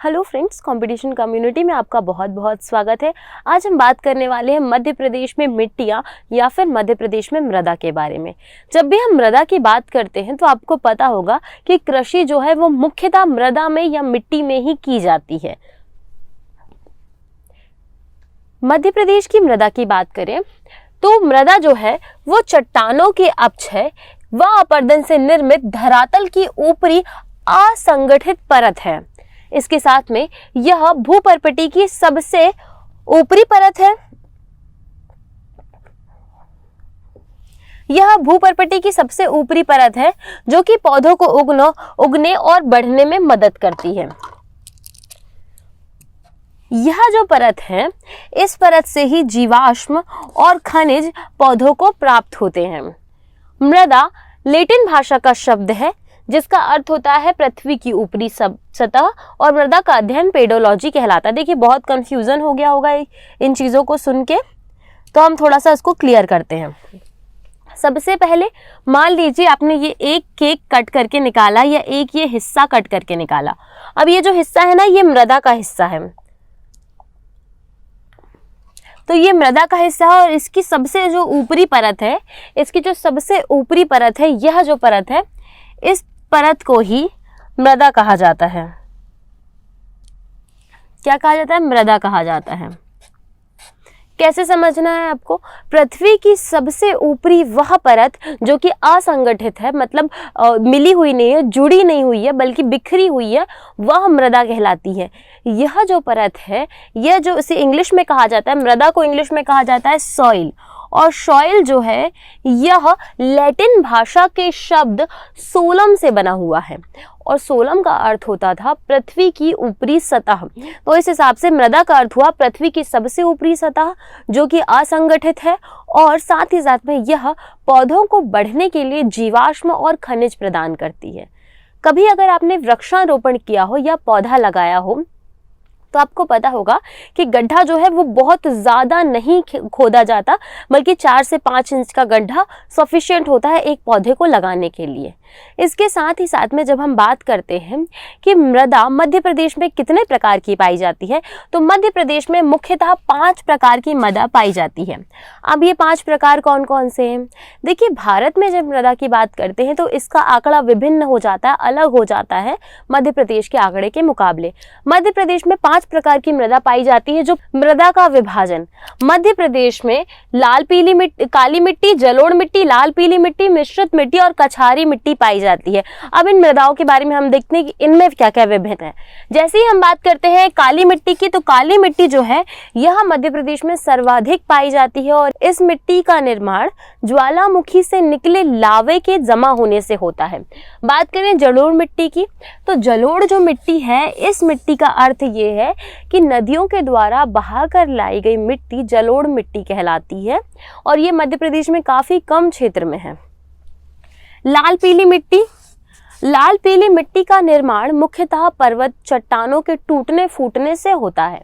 Hello friends, competition community में आपका बहुत बहुत स्वागत है। आज हम बात करने वाले हैं मध्य प्रदेश में मिट्टियाँ या फिर मध्य प्रदेश में मृदा के बारे में। जब भी हम मृदा की बात करते हैं तो आपको पता होगा कि कृषि जो है वो मुख्यतः मृदा में या मिट्टी में ही की जाती है। मध्य प्रदेश की मृदा की बात करें तो मृदा जो है वो चट्टानों के अपक्षय व अपरदन से निर्मित धरातल की ऊपरी असंगठित परत है। इसके साथ में यह भूपर्पटी की सबसे ऊपरी परत है। यह भूपर्पटी की सबसे ऊपरी परत है जो कि पौधों को उगने और बढ़ने में मदद करती है। यह जो परत है, इस परत से ही जीवाश्म और खनिज पौधों को प्राप्त होते हैं। मृदा लैटिन भाषा का शब्द है जिसका अर्थ होता है पृथ्वी की ऊपरी सतह, और मृदा का अध्ययन पेडोलॉजी कहलाता है। देखिए बहुत कंफ्यूजन हो गया होगा इन चीज़ों को सुन के, तो हम थोड़ा सा इसको क्लियर करते हैं। सबसे पहले मान लीजिए आपने ये एक केक कट करके निकाला या एक ये हिस्सा कट करके निकाला। अब ये जो हिस्सा है ना, ये मृदा का हिस्सा है। तो ये मृदा का हिस्सा है और इसकी सबसे जो ऊपरी परत है, इसकी जो सबसे ऊपरी परत है, यह जो परत है, इस परत को ही मृदा कहा जाता है। क्या कहा जाता है? मृदा कहा जाता है। कैसे समझना है आपको? पृथ्वी की सबसे ऊपरी वह परत जो कि असंगठित है, मतलब मिली हुई नहीं है, जुड़ी नहीं हुई है, बल्कि बिखरी हुई है, वह मृदा कहलाती है। यह जो परत है, यह जो इसे इंग्लिश में कहा जाता है, मृदा को इंग्लिश में कहा जाता है सॉइल। और सॉइल जो है यह लैटिन भाषा के शब्द सोलम से बना हुआ है, और सोलम का अर्थ होता था पृथ्वी की ऊपरी सतह। तो इस हिसाब से मृदा का अर्थ हुआ पृथ्वी की सबसे ऊपरी सतह जो कि असंगठित है, और साथ ही साथ में यह पौधों को बढ़ने के लिए जीवाश्म और खनिज प्रदान करती है। कभी अगर आपने वृक्षारोपण किया हो या पौधा लगाया हो तो आपको पता होगा कि गड्ढा जो है वो बहुत ज़्यादा नहीं खोदा जाता, बल्कि 4 से 5 इंच का गड्ढा सफिशिएंट होता है एक पौधे को लगाने के लिए। इसके साथ ही साथ में जब हम बात करते हैं कि मृदा मध्य प्रदेश में कितने प्रकार की पाई जाती है, तो मध्य प्रदेश में मुख्यतः 5 प्रकार की मृदा पाई जाती है। अब ये 5 प्रकार कौन कौन से हैं? देखिए, भारत में जब मृदा की बात करते हैं तो इसका आंकड़ा विभिन्न हो जाता है, अलग हो जाता है मध्य प्रदेश के आंकड़े के मुकाबले। मध्य प्रदेश में 5 प्रकार की मृदा पाई जाती है। जो मृदा का विभाजन, मध्य प्रदेश में लाल पीली मिट्टी, काली मिट्टी, जलोढ़ मिट्टी, लाल पीली मिट्टी, मिश्रित मिट्टी और कछारी मिट्टी पाई जाती है। अब इन मृदाओं के बारे में हम देखते हैं कि इनमें क्या क्या विभिन्न है। जैसे ही हम बात करते हैं काली मिट्टी की, तो काली मिट्टी जो है यह मध्य प्रदेश में सर्वाधिक पाई जाती है, और इस मिट्टी का निर्माण ज्वालामुखी से निकले लावे के जमा होने से होता है। बात करें जलोढ़ मिट्टी की, तो जलोढ़ जो मिट्टी है, इस मिट्टी का अर्थ ये है कि नदियों के द्वारा बहाकर लाई गई मिट्टी जलोढ़ मिट्टी कहलाती है, और ये मध्य प्रदेश में काफी कम क्षेत्र में है। लाल पीली मिट्टी, लाल पीली मिट्टी का निर्माण मुख्यतः पर्वत चट्टानों के टूटने फूटने से होता है।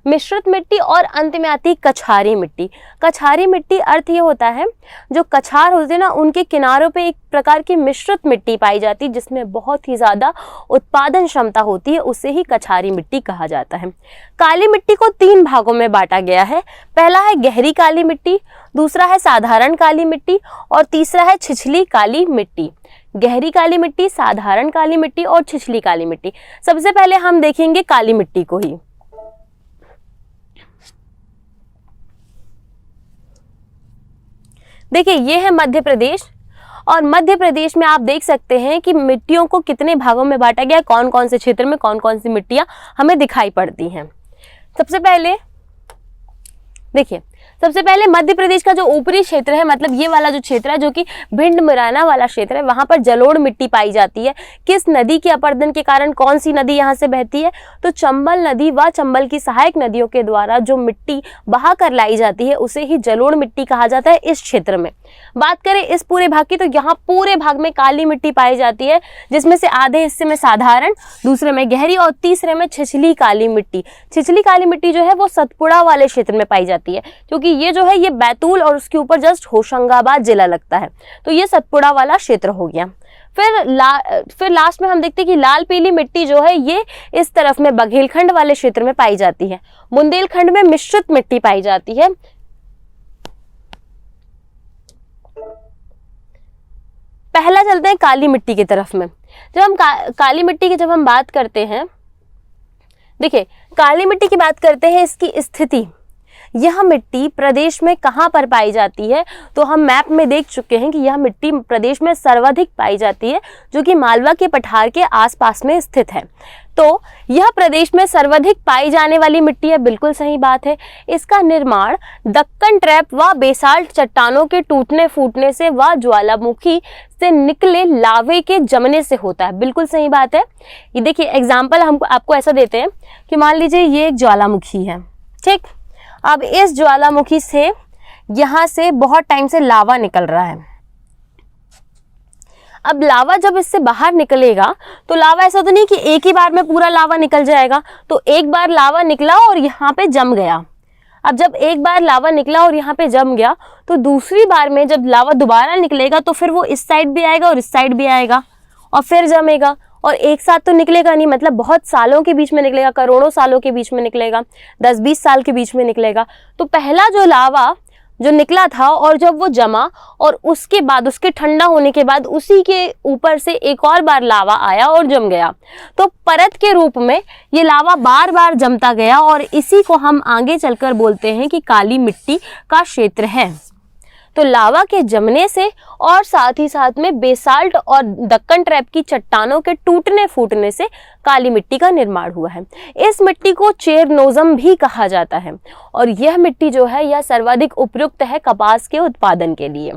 मिश्रित मिट्टी, और अंत में आती कछारी मिट्टी। कछारी मिट्टी अर्थ ये होता है, जो कछार होते हैं ना, उनके किनारों पे एक प्रकार की मिश्रित मिट्टी पाई जाती है जिसमें बहुत ही ज़्यादा उत्पादन क्षमता होती है, उसे ही कछारी मिट्टी कहा जाता है। काली मिट्टी को 3 भागों में बांटा गया है। पहला है गहरी काली मिट्टी, दूसरा है साधारण काली मिट्टी, और तीसरा है छिछली काली मिट्टी। गहरी काली मिट्टी, साधारण काली मिट्टी और छिछली काली मिट्टी। सबसे पहले हम देखेंगे काली मिट्टी को ही। देखिए, ये है मध्य प्रदेश, और मध्य प्रदेश में आप देख सकते हैं कि मिट्टियों को कितने भागों में बांटा गया है, कौन कौन से क्षेत्र में कौन कौन सी मिट्टियां हमें दिखाई पड़ती हैं। सबसे पहले देखिए, सबसे पहले मध्य प्रदेश का जो ऊपरी क्षेत्र है, मतलब ये वाला जो क्षेत्र है जो कि भिंड मुरैना वाला क्षेत्र है, वहां पर जलोढ़ मिट्टी पाई जाती है। किस नदी के अपरदन के कारण? कौन सी नदी यहाँ से बहती है? तो चंबल नदी व चंबल की सहायक नदियों के द्वारा जो मिट्टी बहा कर लाई जाती है उसे ही जलोढ़ मिट्टी कहा जाता है इस क्षेत्र में। बात करें इस पूरे भाग की, तो यहाँ पूरे भाग में काली मिट्टी पाई जाती है, जिसमें से आधे हिस्से में साधारण, दूसरे में गहरी और तीसरे में छिछली काली मिट्टी। छिछली काली मिट्टी जो है वो सतपुड़ा वाले क्षेत्र में पाई जाती है, क्योंकि ये जो है ये बैतूल और उसके ऊपर जस्ट होशंगाबाद जिला लगता है, तो ये सतपुड़ा वाला क्षेत्र हो गया। फिर लास्ट में हम देखते हैं कि लाल पीली मिट्टी जो है ये इस तरफ में बघेलखंड वाले क्षेत्र में पाई जाती है। बुंदेलखंड में मिश्रित मिट्टी पाई जाती है। पहला चलते हैं काली मिट्टी की तरफ में। जब हम काली मिट्टी की जब हम बात करते हैं, देखिए काली मिट्टी की बात करते हैं, इसकी स्थिति, यह मिट्टी प्रदेश में कहाँ पर पाई जाती है, तो हम मैप में देख चुके हैं कि यह मिट्टी प्रदेश में सर्वाधिक पाई जाती है, जो कि मालवा के पठार के आसपास में स्थित है। तो यह प्रदेश में सर्वाधिक पाई जाने वाली मिट्टी है, बिल्कुल सही बात है। इसका निर्माण दक्कन ट्रैप व बेसाल्ट चट्टानों के टूटने फूटने से व ज्वालामुखी से निकले लावे के जमने से होता है, बिल्कुल सही बात है। ये देखिए एग्जाम्पल हम आपको ऐसा देते हैं कि मान लीजिए ये एक ज्वालामुखी है, ठीक। अब इस ज्वालामुखी से यहाँ से बहुत टाइम से लावा निकल रहा है। अब लावा जब इससे बाहर निकलेगा तो लावा ऐसा तो नहीं कि एक ही बार में पूरा लावा निकल जाएगा, तो एक बार लावा निकला और यहाँ पे जम गया। अब जब एक बार लावा निकला और यहाँ पे जम गया तो दूसरी बार में जब लावा दोबारा निकलेगा तो फिर वो इस साइड भी आएगा और इस साइड भी आएगा और फिर जमेगा, और एक साथ तो निकलेगा नहीं, मतलब बहुत सालों के बीच में निकलेगा, करोड़ों सालों के बीच में निकलेगा, 10-20 साल के बीच में निकलेगा। तो पहला जो लावा जो निकला था और जब वो जमा और उसके बाद उसके ठंडा होने के बाद उसी के ऊपर से एक और बार लावा आया और जम गया, तो परत के रूप में ये लावा बार बार जमता गया और इसी को हम आगे चलकर बोलते हैं कि काली मिट्टी का क्षेत्र है। तो लावा के जमने से और साथ ही साथ में बेसाल्ट और दक्कन ट्रैप की चट्टानों के टूटने फूटने से काली मिट्टी का निर्माण हुआ है। इस मिट्टी को चेरनोजम भी कहा जाता है और यह मिट्टी जो है यह सर्वाधिक उपयुक्त है कपास के उत्पादन के लिए।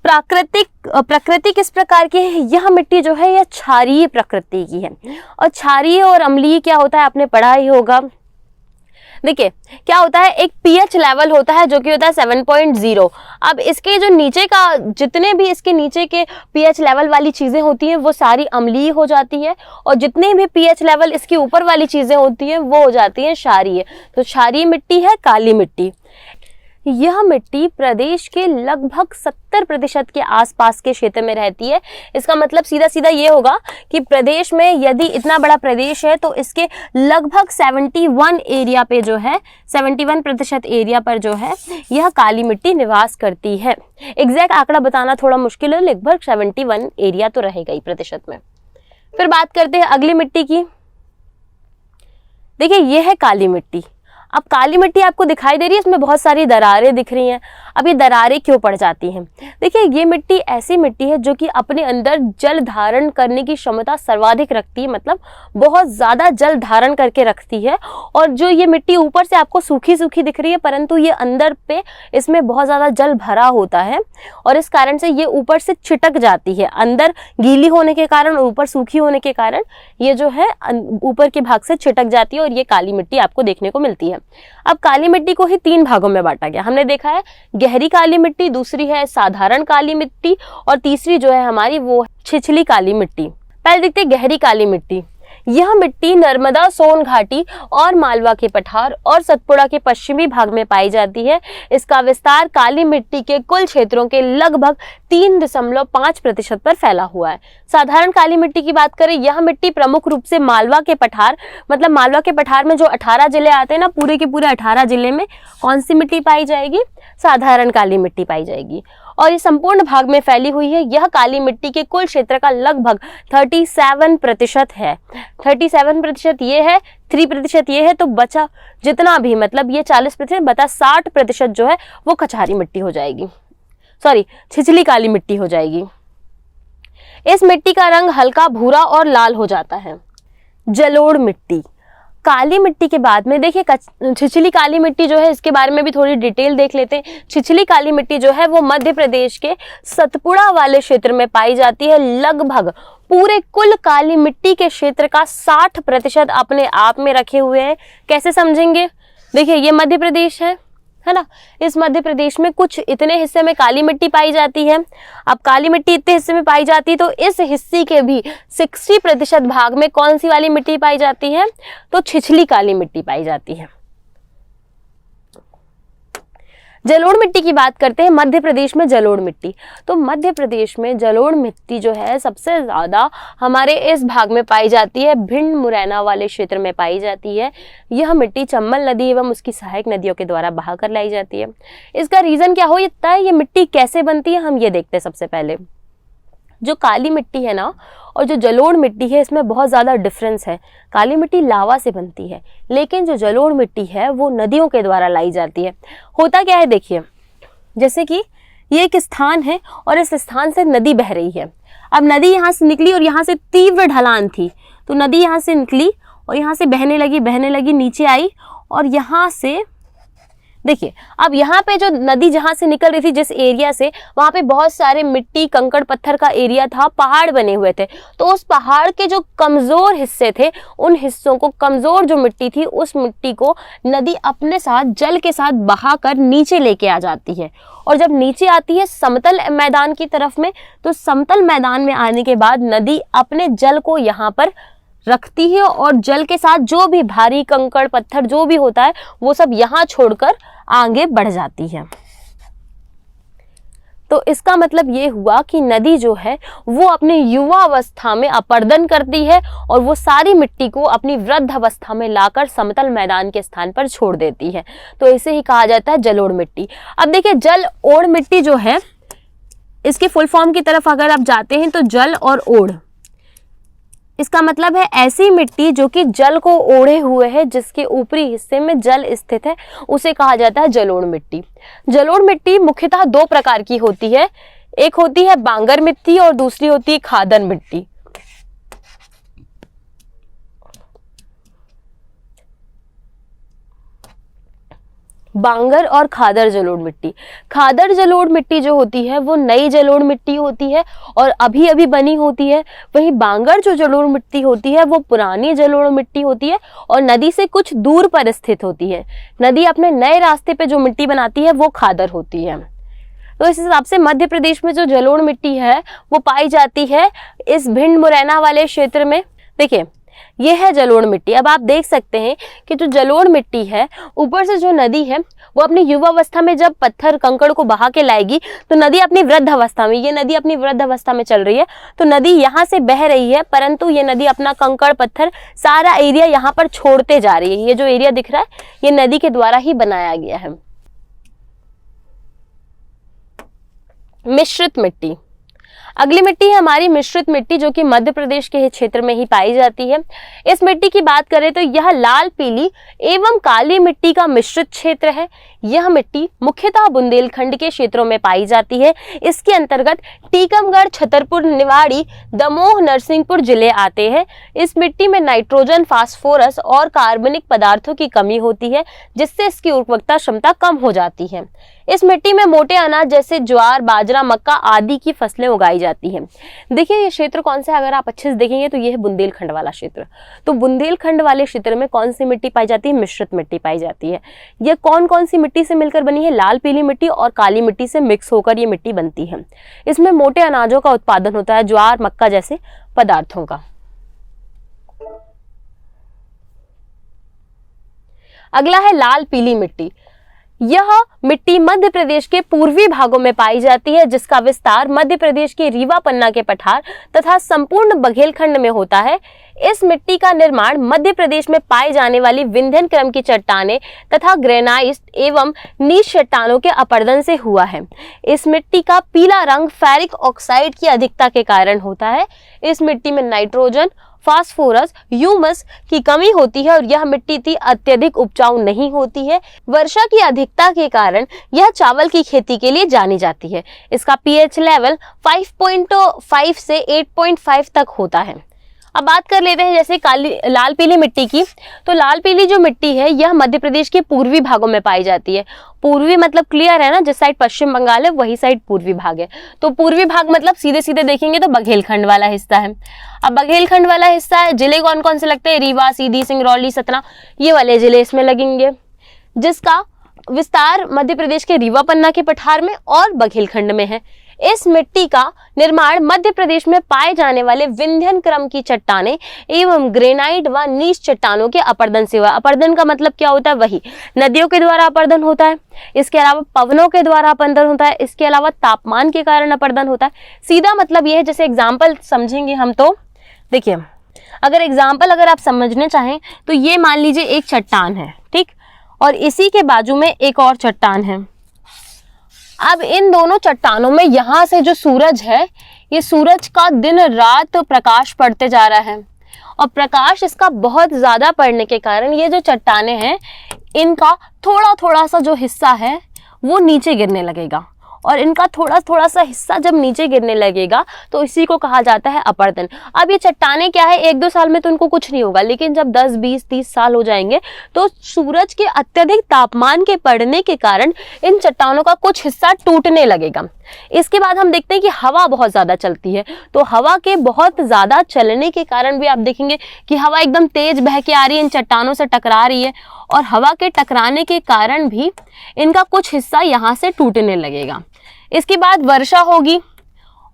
प्रकृति किस प्रकार की है? यह मिट्टी जो है यह क्षारीय प्रकृति की है, और क्षारीय और अम्लीय क्या होता है आपने पढ़ा ही होगा। देखिए क्या होता है, एक पीएच लेवल होता है जो कि होता है 7.0। अब इसके जो नीचे का जितने भी इसके नीचे के पीएच लेवल वाली चीज़ें होती हैं वो सारी अम्लीय हो जाती है, और जितने भी पीएच लेवल इसके ऊपर वाली चीज़ें होती हैं वो हो जाती हैं क्षारीय। तो क्षारीय मिट्टी है काली मिट्टी। यह मिट्टी प्रदेश के लगभग 70% के आसपास के क्षेत्र में रहती है। इसका मतलब सीधा सीधा ये होगा कि प्रदेश में यदि इतना बड़ा प्रदेश है तो इसके लगभग 71 एरिया पे जो है 71% एरिया पर जो है यह काली मिट्टी निवास करती है। एग्जैक्ट आंकड़ा बताना थोड़ा मुश्किल है, लगभग 71 एरिया तो रहेगा ही प्रतिशत में। फिर बात करते हैं अगली मिट्टी की। देखिए ये है काली मिट्टी। अब काली मिट्टी आपको दिखाई दे रही है, इसमें बहुत सारी दरारें दिख रही हैं। अब ये दरारें क्यों पड़ जाती हैं? देखिए ये मिट्टी ऐसी मिट्टी है जो कि अपने अंदर जल धारण करने की क्षमता सर्वाधिक रखती है, मतलब बहुत ज़्यादा जल धारण करके रखती है। और जो ये मिट्टी ऊपर से आपको सूखी सूखी दिख रही है, परंतु ये अंदर पे इसमें बहुत ज़्यादा जल भरा होता है और इस कारण से ये ऊपर से छिटक जाती है। अंदर गीली होने के कारण और ऊपर सूखी होने के कारण ये जो है ऊपर के भाग से छिटक जाती है और ये काली मिट्टी आपको देखने को मिलती है। अब काली मिट्टी को ही 3 भागों में बांटा गया। हमने देखा है गहरी काली मिट्टी, दूसरी है साधारण काली मिट्टी और तीसरी जो है हमारी वो छिछली काली मिट्टी। पहले देखते हैं गहरी काली मिट्टी। यह मिट्टी नर्मदा, सोन घाटी और मालवा के पठार और सतपुड़ा के पश्चिमी भाग में पाई जाती है। इसका विस्तार काली मिट्टी के कुल क्षेत्रों के लगभग 3.5% पर फैला हुआ है। साधारण काली मिट्टी की बात करें, यह मिट्टी प्रमुख रूप से मालवा के पठार, मतलब मालवा के पठार में जो 18 जिले आते हैं ना, पूरे के पूरे 18 जिले में कौन सी मिट्टी पाई जाएगी? साधारण काली मिट्टी पाई जाएगी और ये संपूर्ण भाग में फैली हुई है। यह काली मिट्टी के कुल क्षेत्र का लगभग 37% है। 37% ये है, 3% ये है, तो बचा जितना भी मतलब ये 40% बता 60% जो है वो कछारी मिट्टी हो जाएगी, सॉरी छिछली काली मिट्टी हो जाएगी। इस मिट्टी का रंग हल्का भूरा और लाल हो जाता है। जलोढ़ मिट्टी। काली मिट्टी के बाद में देखिए छिछली काली मिट्टी जो है इसके बारे में भी थोड़ी डिटेल देख लेते हैं। छिछली काली मिट्टी जो है वो मध्य प्रदेश के सतपुड़ा वाले क्षेत्र में पाई जाती है। लगभग पूरे कुल काली मिट्टी के क्षेत्र का 60% अपने आप में रखे हुए हैं। कैसे समझेंगे? देखिए ये मध्य प्रदेश है ना, इस मध्य प्रदेश में कुछ इतने हिस्से में काली मिट्टी पाई जाती है। अब काली मिट्टी इतने हिस्से में पाई जाती है तो इस हिस्से के भी 60% भाग में कौन सी वाली मिट्टी पाई जाती है? तो छिछली काली मिट्टी पाई जाती है। जलोढ़ मिट्टी की बात करते हैं, मध्य प्रदेश में जलोढ़ मिट्टी। तो मध्य प्रदेश में जलोढ़ मिट्टी जो है सबसे ज़्यादा हमारे इस भाग में पाई जाती है, भिंड मुरैना वाले क्षेत्र में पाई जाती है। यह मिट्टी चंबल नदी एवं उसकी सहायक नदियों के द्वारा बहा कर लाई जाती है। इसका रीज़न क्या हो सकता है, ये मिट्टी कैसे बनती है, हम ये देखते हैं। सबसे पहले जो काली मिट्टी है ना और जो जलोढ़ मिट्टी है, इसमें बहुत ज़्यादा डिफरेंस है। काली मिट्टी लावा से बनती है, लेकिन जो जलोढ़ मिट्टी है वो नदियों के द्वारा लाई जाती है। होता क्या है, देखिए, जैसे कि ये एक स्थान है और इस स्थान से नदी बह रही है। अब नदी यहाँ से निकली और यहाँ से तीव्र ढलान थी, तो नदी यहाँ से निकली और यहाँ से बहने लगी, नीचे आई और यहाँ से देखिए, अब यहाँ पे जो नदी जहाँ से निकल रही थी, जिस एरिया से, वहाँ पे बहुत सारे मिट्टी कंकड़ पत्थर का एरिया था, पहाड़ बने हुए थे। तो उस पहाड़ के जो कमज़ोर हिस्से थे, उन हिस्सों को, कमज़ोर जो मिट्टी थी, उस मिट्टी को नदी अपने साथ जल के साथ बहा कर नीचे लेके आ जाती है। और जब नीचे आती है समतल मैदान की तरफ में, तो समतल मैदान में आने के बाद नदी अपने जल को यहाँ पर रखती है और जल के साथ जो भी भारी कंकड़ पत्थर जो भी होता है वो सब यहाँ छोड़कर आगे बढ़ जाती है। तो इसका मतलब ये हुआ कि नदी जो है वो अपनी युवा अवस्था में अपर्दन करती है और वो सारी मिट्टी को अपनी वृद्ध अवस्था में लाकर समतल मैदान के स्थान पर छोड़ देती है। तो इसे ही कहा जाता है जलोढ़ मिट्टी। अब देखिए, जल ओढ़ मिट्टी जो है, इसके फुल फॉर्म की तरफ अगर आप जाते हैं तो जल और ओढ़, इसका मतलब है ऐसी मिट्टी जो कि जल को ओढ़े हुए है, जिसके ऊपरी हिस्से में जल स्थित है, उसे कहा जाता है जलोढ़ मिट्टी। जलोढ़ मिट्टी मुख्यतः दो प्रकार की होती है, एक होती है बांगर मिट्टी और दूसरी होती है खादर मिट्टी। बांगर और खादर जलोढ़ मिट्टी। खादर जलोढ़ मिट्टी जो होती है वो नई जलोढ़ मिट्टी होती है और अभी अभी बनी होती है। वहीं बांगर जो जलोढ़ मिट्टी होती है वो पुरानी जलोढ़ मिट्टी होती है और नदी से कुछ दूर पर स्थित होती है। नदी अपने नए रास्ते पे जो मिट्टी बनाती है वो खादर होती है। तो इस हिसाब से मध्य प्रदेश में जो जलोढ़ मिट्टी है वो पाई जाती है इस भिंड मुरैना वाले क्षेत्र में। देखिए, ये है जलोढ़ मिट्टी। अब आप देख सकते हैं कि जो जलोढ़ मिट्टी है, ऊपर से जो नदी है वो अपनी युवावस्था में जब पत्थर कंकड़ को बहा के लाएगी तो नदी अपनी वृद्ध अवस्था में, ये नदी अपनी वृद्ध अवस्था में चल रही है, तो नदी यहाँ से बह रही है, परंतु ये नदी अपना कंकड़ पत्थर सारा एरिया यहाँ पर छोड़ते जा रही है। ये जो एरिया दिख रहा है ये नदी के द्वारा ही बनाया गया है। मिश्रित मिट्टी। अगली मिट्टी है हमारी मिश्रित मिट्टी, जो कि मध्य प्रदेश के क्षेत्र में ही पाई जाती है। इस मिट्टी की बात करें तो यह लाल पीली एवं काली मिट्टी का मिश्रित क्षेत्र है। यह मिट्टी मुख्यतः बुंदेलखंड के क्षेत्रों में पाई जाती है। इसके अंतर्गत टीकमगढ़, छतरपुर, निवाड़ी, दमोह, नरसिंहपुर जिले आते हैं। इस मिट्टी में नाइट्रोजन, फास्फोरस और कार्बनिक पदार्थों की कमी होती है, जिससे इसकी उर्वरकता क्षमता कम हो जाती है। इस मिट्टी में मोटे अनाज जैसे ज्वार, बाजरा, मक्का आदि की फसलें उगाई जाती हैं। देखिए, ये क्षेत्र कौन सा है, अगर आप अच्छे से देखेंगे तो ये है बुंदेलखंड वाला क्षेत्र। तो बुंदेलखंड वाले क्षेत्र में कौन सी मिट्टी पाई जाती है, मिश्रित मिट्टी पाई जाती है। ये कौन कौन सी मिट्टी से मिलकर बनी है, लाल पीली मिट्टी और काली मिट्टी से मिक्स होकर ये मिट्टी बनती है। इसमें मोटे अनाजों का उत्पादन होता है, ज्वार, मक्का जैसे पदार्थों का। अगला है लाल पीली मिट्टी। यह मिट्टी मध्य प्रदेश के पूर्वी भागों में पाई जाती है, जिसका विस्तार मध्य प्रदेश के रीवा, पन्ना के पठार तथा संपूर्ण बघेलखंड में होता है। इस मिट्टी का निर्माण मध्य प्रदेश में पाई जाने वाली विंध्यन क्रम की चट्टानें तथा ग्रेनाइट एवं नीच चट्टानों के अपर्दन से हुआ है। इस मिट्टी का पीला रंग फेरिक ऑक्साइड की अधिकता के कारण होता है। इस मिट्टी में नाइट्रोजन, फास्फोरस, ह्यूमस की कमी होती है और यह मिट्टी इतनी अत्यधिक उपजाऊ नहीं होती है। वर्षा की अधिकता के कारण यह चावल की खेती के लिए जानी जाती है। इसका पीएच लेवल 5.5 से 8.5 तक होता है। अब बात कर लेते हैं जैसे लाल पीली मिट्टी की। तो लाल पीली जो मिट्टी है यह मध्य प्रदेश के पूर्वी भागों में पाई जाती है। पूर्वी मतलब क्लियर है ना, जिस साइड पश्चिम बंगाल है वही साइड पूर्वी भाग है। तो पूर्वी भाग मतलब सीधे सीधे देखेंगे तो बघेलखंड वाला हिस्सा है। अब बघेलखंड वाला हिस्सा है, जिले कौन कौन से लगते हैं, रीवा, सीधी, सिंगरौली, सतना, ये वाले जिले इसमें लगेंगे, जिसका विस्तार मध्य प्रदेश के रीवा, पन्ना के पठार में और बघेलखंड में है। इस मिट्टी का निर्माण मध्य प्रदेश में पाए जाने वाले विंध्यन क्रम की चट्टानें एवं ग्रेनाइट व नीच चट्टानों के अपर्दन से हुआ। अपर्दन का मतलब क्या होता है? वही नदियों के द्वारा अपर्दन होता है, इसके अलावा पवनों के द्वारा अपर्दन होता है, इसके अलावा तापमान के कारण अपर्दन होता है। सीधा मतलब यह है, जैसे एग्जाम्पल समझेंगे हम तो देखिए, अगर आप समझने चाहें तो ये मान लीजिए एक चट्टान है, ठीक, और इसी के बाजू में एक और चट्टान है। अब इन दोनों चट्टानों में यहाँ से जो सूरज है, ये सूरज का दिन रात प्रकाश पड़ते जा रहा है, और प्रकाश इसका बहुत ज्यादा पड़ने के कारण ये जो चट्टानें हैं, इनका थोड़ा थोड़ा सा जो हिस्सा है वो नीचे गिरने लगेगा, और इनका थोड़ा थोड़ा सा हिस्सा जब नीचे गिरने लगेगा तो इसी को कहा जाता है अपर्दन। अब ये चट्टानें क्या है, 1-2 साल में तो उनको कुछ नहीं होगा, लेकिन जब 10, 20, 30 साल हो जाएंगे तो सूरज के अत्यधिक तापमान के बढ़ने के कारण इन चट्टानों का कुछ हिस्सा टूटने लगेगा। इसके बाद हम देखते हैं कि हवा बहुत ज्यादा चलती है, तो हवा के बहुत ज्यादा चलने के कारण भी आप देखेंगे कि हवा एकदम तेज बह के आ रही है, इन चट्टानों से टकरा रही है, और हवा के टकराने के कारण भी इनका कुछ हिस्सा यहाँ से टूटने लगेगा। इसके बाद वर्षा होगी,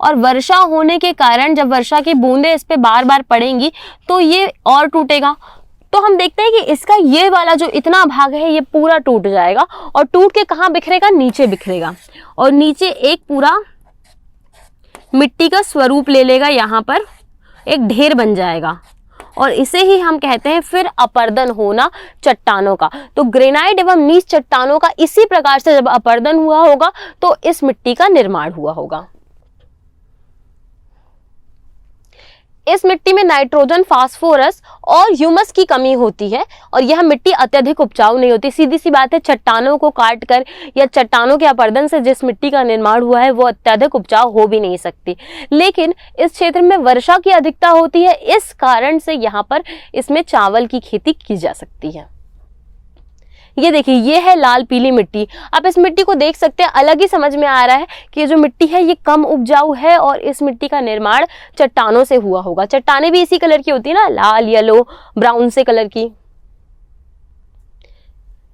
और वर्षा होने के कारण जब वर्षा की बूंदें इस पे बार बार पड़ेंगी तो ये और टूटेगा। तो हम देखते हैं कि इसका ये वाला जो इतना भाग है ये पूरा टूट जाएगा, और टूट के कहाँ बिखरेगा? नीचे बिखरेगा, और नीचे एक पूरा मिट्टी का स्वरूप ले लेगा, यहाँ पर एक ढेर बन जाएगा, और इसे ही हम कहते हैं फिर अपर्दन होना चट्टानों का। तो ग्रेनाइट एवं नीच चट्टानों का इसी प्रकार से जब अपर्दन हुआ होगा तो इस मिट्टी का निर्माण हुआ होगा। इस मिट्टी में नाइट्रोजन, फास्फोरस और ह्यूमस की कमी होती है, और यह मिट्टी अत्यधिक उपजाऊ नहीं होती। सीधी सी बात है, चट्टानों को काटकर या चट्टानों के अपर्दन से जिस मिट्टी का निर्माण हुआ है वो अत्यधिक उपजाऊ हो भी नहीं सकती। लेकिन इस क्षेत्र में वर्षा की अधिकता होती है, इस कारण से यहाँ पर इसमें चावल की खेती की जा सकती है। ये देखिए, ये है लाल पीली मिट्टी। आप इस मिट्टी को देख सकते हैं, अलग ही समझ में आ रहा है कि ये जो मिट्टी है ये कम उपजाऊ है, और इस मिट्टी का निर्माण चट्टानों से हुआ होगा। चट्टानें भी इसी कलर की होती है ना, लाल, येलो, ब्राउन से कलर की।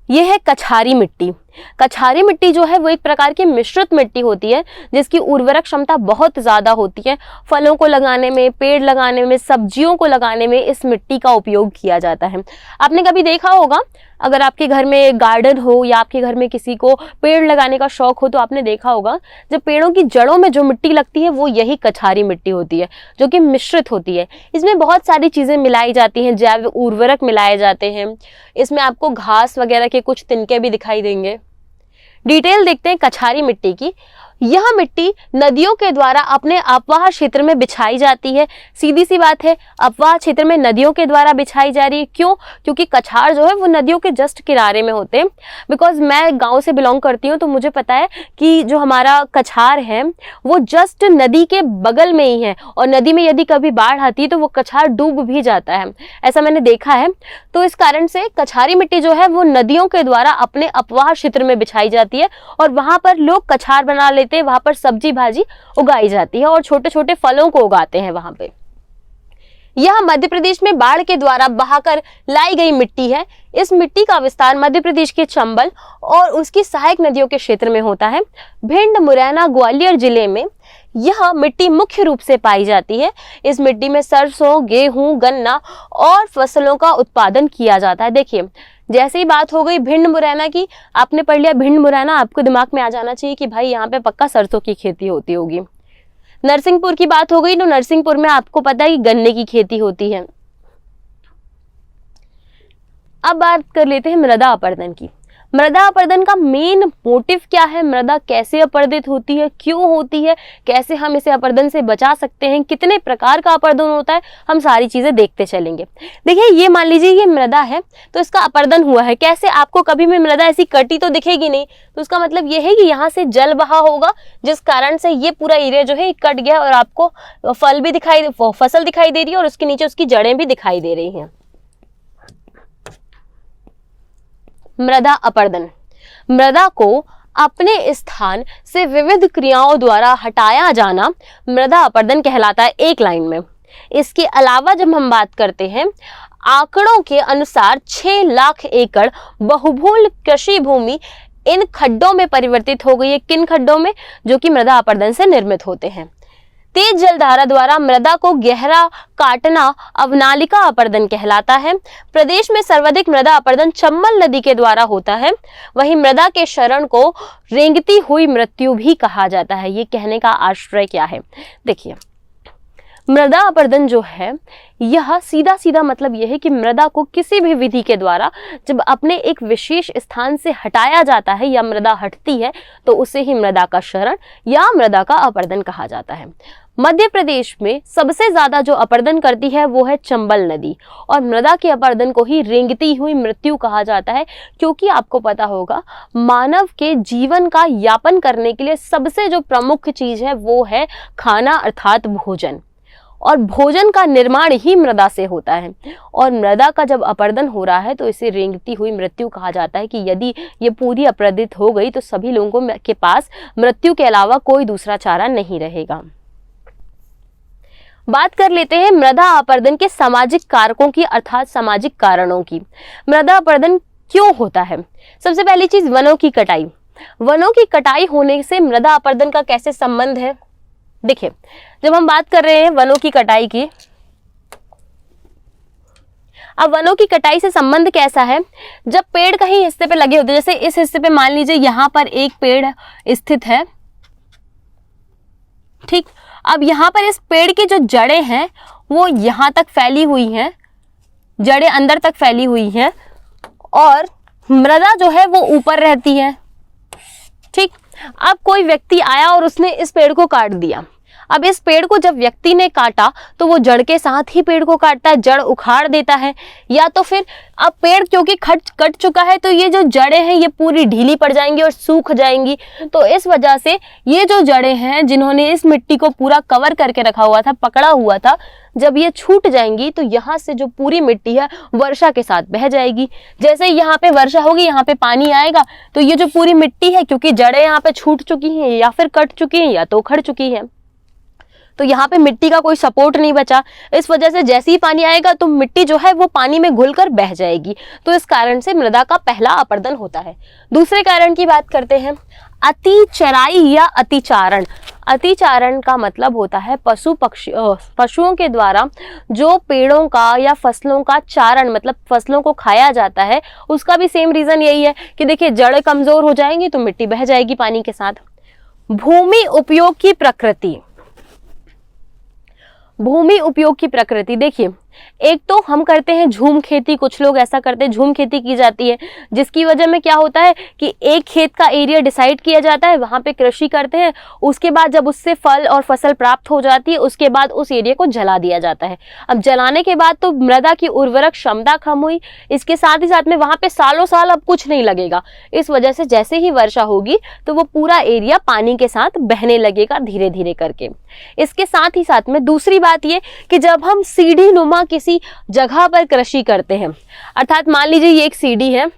ये है कछारी मिट्टी। कछारी मिट्टी जो है वो एक प्रकार की मिश्रित मिट्टी होती है, जिसकी उर्वरक क्षमता बहुत ज्यादा होती है। फलों को लगाने में, पेड़ लगाने में, सब्जियों को लगाने में इस मिट्टी का उपयोग किया जाता है। आपने कभी देखा होगा, अगर आपके घर में गार्डन हो या आपके घर में किसी को पेड़ लगाने का शौक हो, तो आपने देखा होगा जब पेड़ों की जड़ों में जो मिट्टी लगती है वो यही कछारी मिट्टी होती है, जो कि मिश्रित होती है। इसमें बहुत सारी चीजें मिलाई जाती हैं, जैव उर्वरक मिलाए जाते हैं, इसमें आपको घास वगैरह के कुछ तिनके भी दिखाई देंगे। डिटेल देखते हैं कछारी मिट्टी की। यह मिट्टी नदियों के द्वारा अपने अपवाह क्षेत्र में बिछाई जाती है। सीधी सी बात है, अपवाह क्षेत्र में नदियों के द्वारा बिछाई जा रही है। क्यों? क्योंकि कछार जो है वो नदियों के जस्ट किनारे में होते हैं। बिकॉज मैं गांव से बिलोंग करती हूँ, तो मुझे पता है कि जो हमारा कछार है वो जस्ट नदी के बगल में ही है, और नदी में यदि कभी बाढ़ आती है तो वो कछार डूब भी जाता है, ऐसा मैंने देखा है। तो इस कारण से कछारी मिट्टी जो है वो नदियों के द्वारा अपने अपवाह क्षेत्र में बिछाई जाती है, और वहां पर लोग कछार बना लेते, वहां पर सब्जी भाजी उगाई जाती है, और छोटे छोटे फलों को उगाते हैं वहां पे। यह मध्य प्रदेश में बाढ़ के द्वारा बहाकर लाई गई मिट्टी है। इस मिट्टी का विस्तार मध्य प्रदेश के चंबल और उसकी सहायक नदियों के क्षेत्र में होता है। भिंड, मुरैना, ग्वालियर जिले में यह मिट्टी मुख्य रूप से पाई जाती है। इस मिट्टी में सरसों, गेहूं, गन्ना और फसलों का उत्पादन किया जाता है। देखिए, जैसे ही बात हो गई भिंड मुरैना की, आपने पढ़ लिया भिंड मुरैना, आपको दिमाग में आ जाना चाहिए कि भाई यहाँ पे पक्का सरसों की खेती होती होगी। नरसिंहपुर की बात हो गई तो नरसिंहपुर में आपको पता है कि गन्ने की खेती होती है। अब बात कर लेते हैं मृदा अपर्दन की। मृदा अपर्दन का मेन मोटिव क्या है? मृदा कैसे अपर्दित होती है, क्यों होती है, कैसे हम इसे अपर्दन से बचा सकते हैं, कितने प्रकार का अपर्दन होता है, हम सारी चीजें देखते चलेंगे। देखिए, ये मान लीजिए ये मृदा है, तो इसका अपर्दन हुआ है कैसे? आपको कभी भी मृदा ऐसी कटी तो दिखेगी नहीं, तो उसका मतलब ये है कि यहाँ से जल बहा होगा, जिस कारण से ये पूरा एरिया जो है कट गया, और आपको फसल दिखाई दे रही है, और उसके नीचे उसकी जड़ें भी दिखाई दे रही हैं। मृदा अपर्दन, मृदा को अपने स्थान से विविध क्रियाओं द्वारा हटाया जाना मृदा अपर्दन कहलाता है, एक लाइन में। इसके अलावा जब हम बात करते हैं, आंकड़ों के अनुसार 6 लाख एकड़ बहुभूल कृषि भूमि इन खड्डों में परिवर्तित हो गई है। किन खड्डों में? जो कि मृदा अपरदन से निर्मित होते हैं। तेज जलधारा द्वारा मृदा को गहरा काटना अवनालिका अपरदन कहलाता है। प्रदेश में सर्वाधिक मृदा अपरदन चंबल नदी के द्वारा होता है। वहीं मृदा के क्षरण को रेंगती हुई मृत्यु भी कहा जाता है। ये कहने का आश्रय क्या है? देखिए, मृदा अपरदन जो है यह सीधा सीधा मतलब यह है कि मृदा को किसी भी विधि के द्वारा जब अपने एक विशेष स्थान से हटाया जाता है या मृदा हटती है तो उसे ही मृदा का क्षरण या मृदा का अपरदन कहा जाता है। मध्य प्रदेश में सबसे ज्यादा जो अपरदन करती है वो है चंबल नदी, और मृदा के अपरदन को ही रेंगती हुई मृत्यु कहा जाता है, क्योंकि आपको पता होगा मानव के जीवन का यापन करने के लिए सबसे जो प्रमुख चीज है वो है खाना अर्थात भोजन, और भोजन का निर्माण ही मृदा से होता है। और मृदा का जब अपरदन हो रहा है तो इसे रेंगती हुई मृत्यु कहा जाता है कि यदि ये पूरी अपरदित हो गई तो सभी लोगों के पास मृत्यु के अलावा कोई दूसरा चारा नहीं रहेगा। बात कर लेते हैं मृदा अपरदन के सामाजिक कारकों की अर्थात सामाजिक कारणों की। मृदा अपरदन क्यों होता है? सबसे पहली चीज, वनों की कटाई। वनों की कटाई होने से मृदा अपरदन का कैसे संबंध है? देखिए, जब हम बात कर रहे हैं वनों की कटाई की, अब वनों की कटाई से संबंध कैसा है? जब पेड़ कहीं हिस्से पे लगे होते हैं, जैसे इस हिस्से पे मान लीजिए यहाँ पर एक पेड़ स्थित है, ठीक। अब यहाँ पर इस पेड़ की जो जड़ें हैं वो यहाँ तक फैली हुई हैं, जड़ें अंदर तक फैली हुई हैं, और मृदा जो है वो ऊपर रहती है, ठीक। अब कोई व्यक्ति आया और उसने इस पेड़ को काट दिया। अब इस पेड़ को जब व्यक्ति ने काटा तो वो जड़ के साथ ही पेड़ को काटता है, जड़ उखाड़ देता है, या तो फिर अब पेड़ क्योंकि कट चुका है तो ये जो जड़ें हैं ये पूरी ढीली पड़ जाएंगी और सूख जाएंगी। तो इस वजह से ये जो जड़ें हैं जिन्होंने इस मिट्टी को पूरा कवर करके रखा हुआ था, पकड़ा हुआ था, जब ये छूट जाएंगी तो यहाँ से जो पूरी मिट्टी है वर्षा के साथ बह जाएगी। जैसे यहाँ पे वर्षा होगी, यहाँ पे पानी आएगा तो ये जो पूरी मिट्टी है, क्योंकि जड़ें यहाँ पे छूट चुकी हैं या फिर कट चुकी हैं या तो उखड़ चुकी हैं, तो यहाँ पे मिट्टी का कोई सपोर्ट नहीं बचा। इस वजह से जैसे ही पानी आएगा तो मिट्टी जो है वो पानी में घुलकर बह जाएगी। तो इस कारण से मृदा का पहला अपरदन होता है। दूसरे कारण की बात करते हैं, अति चराई या अतिचारण। अतिचारण का मतलब होता है पशुओं के द्वारा जो पेड़ों का या फसलों का चारण, मतलब फसलों को खाया जाता है। उसका भी सेम रीजन यही है कि देखिए जड़ कमजोर हो जाएंगी तो मिट्टी बह जाएगी पानी के साथ। भूमि उपयोग की प्रकृति। भूमि उपयोग की प्रकृति, देखिए एक तो हम करते हैं झूम खेती, कुछ लोग ऐसा करते हैं, झूम खेती की जाती है, जिसकी वजह में क्या होता है कि एक खेत का एरिया डिसाइड किया जाता है, वहां पे कृषि करते हैं, उसके बाद जब उससे फल और फसल प्राप्त हो जाती है उसके बाद उस एरिया को जला दिया जाता है। अब जलाने के बाद तो मृदा की उर्वरक क्षमता कम हुई, इसके साथ ही साथ में वहां पे सालों साल अब कुछ नहीं लगेगा। इस वजह से जैसे ही वर्षा होगी तो वो पूरा एरिया पानी के साथ बहने लगेगा धीरे धीरे करके। इसके साथ ही साथ में दूसरी बात ये कि जब हम सीढ़ी नुमा किसी जगह पर कृषि करते हैं, अर्थात मान लीजिए ये एक सीढ़ी है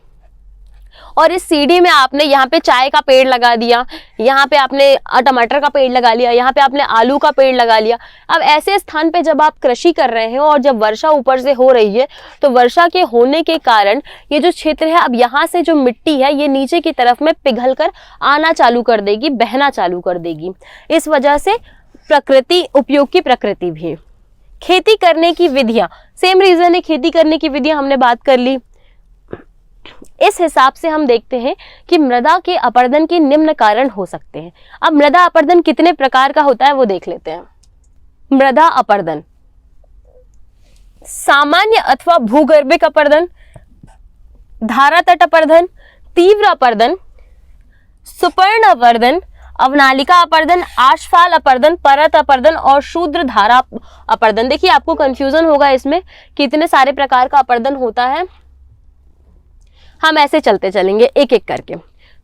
और इस सीढ़ी में आपने यहाँ पे चाय का पेड़ लगा दिया, यहाँ पे आपने टमाटर का पेड़ लगा लिया, यहाँ पे आपने आलू का पेड़ लगा लिया। अब ऐसे स्थान पे जब आप कृषि कर रहे हैं और जब वर्षा ऊपर से हो रही है तो वर्षा के होने के कारण ये जो क्षेत्र है, अब यहाँ से जो मिट्टी है ये नीचे की तरफ में पिघल कर आना चालू कर देगी, बहना चालू कर देगी। इस वजह से प्रकृति उपयोग की प्रकृति भी। खेती करने की विधियां, सेम रीजन है, खेती करने की विधियां हमने बात कर ली। इस हिसाब से हम देखते हैं कि मृदा के अपरदन के निम्न कारण हो सकते हैं। अब मृदा अपरदन कितने प्रकार का होता है वो देख लेते हैं। मृदा अपरदन, सामान्य अथवा भूगर्भिक अपरदन, धारा तट अपरदन, तीव्र अपरदन, सुपर्ण अपरदन, अवनालिका अपरदन, आशफाल अपरदन, परत अपरदन और शूद्र धारा अपरदन। देखिए आपको कंफ्यूजन होगा इसमें कितने सारे प्रकार का अपरदन होता है, हम ऐसे चलते चलेंगे एक एक करके।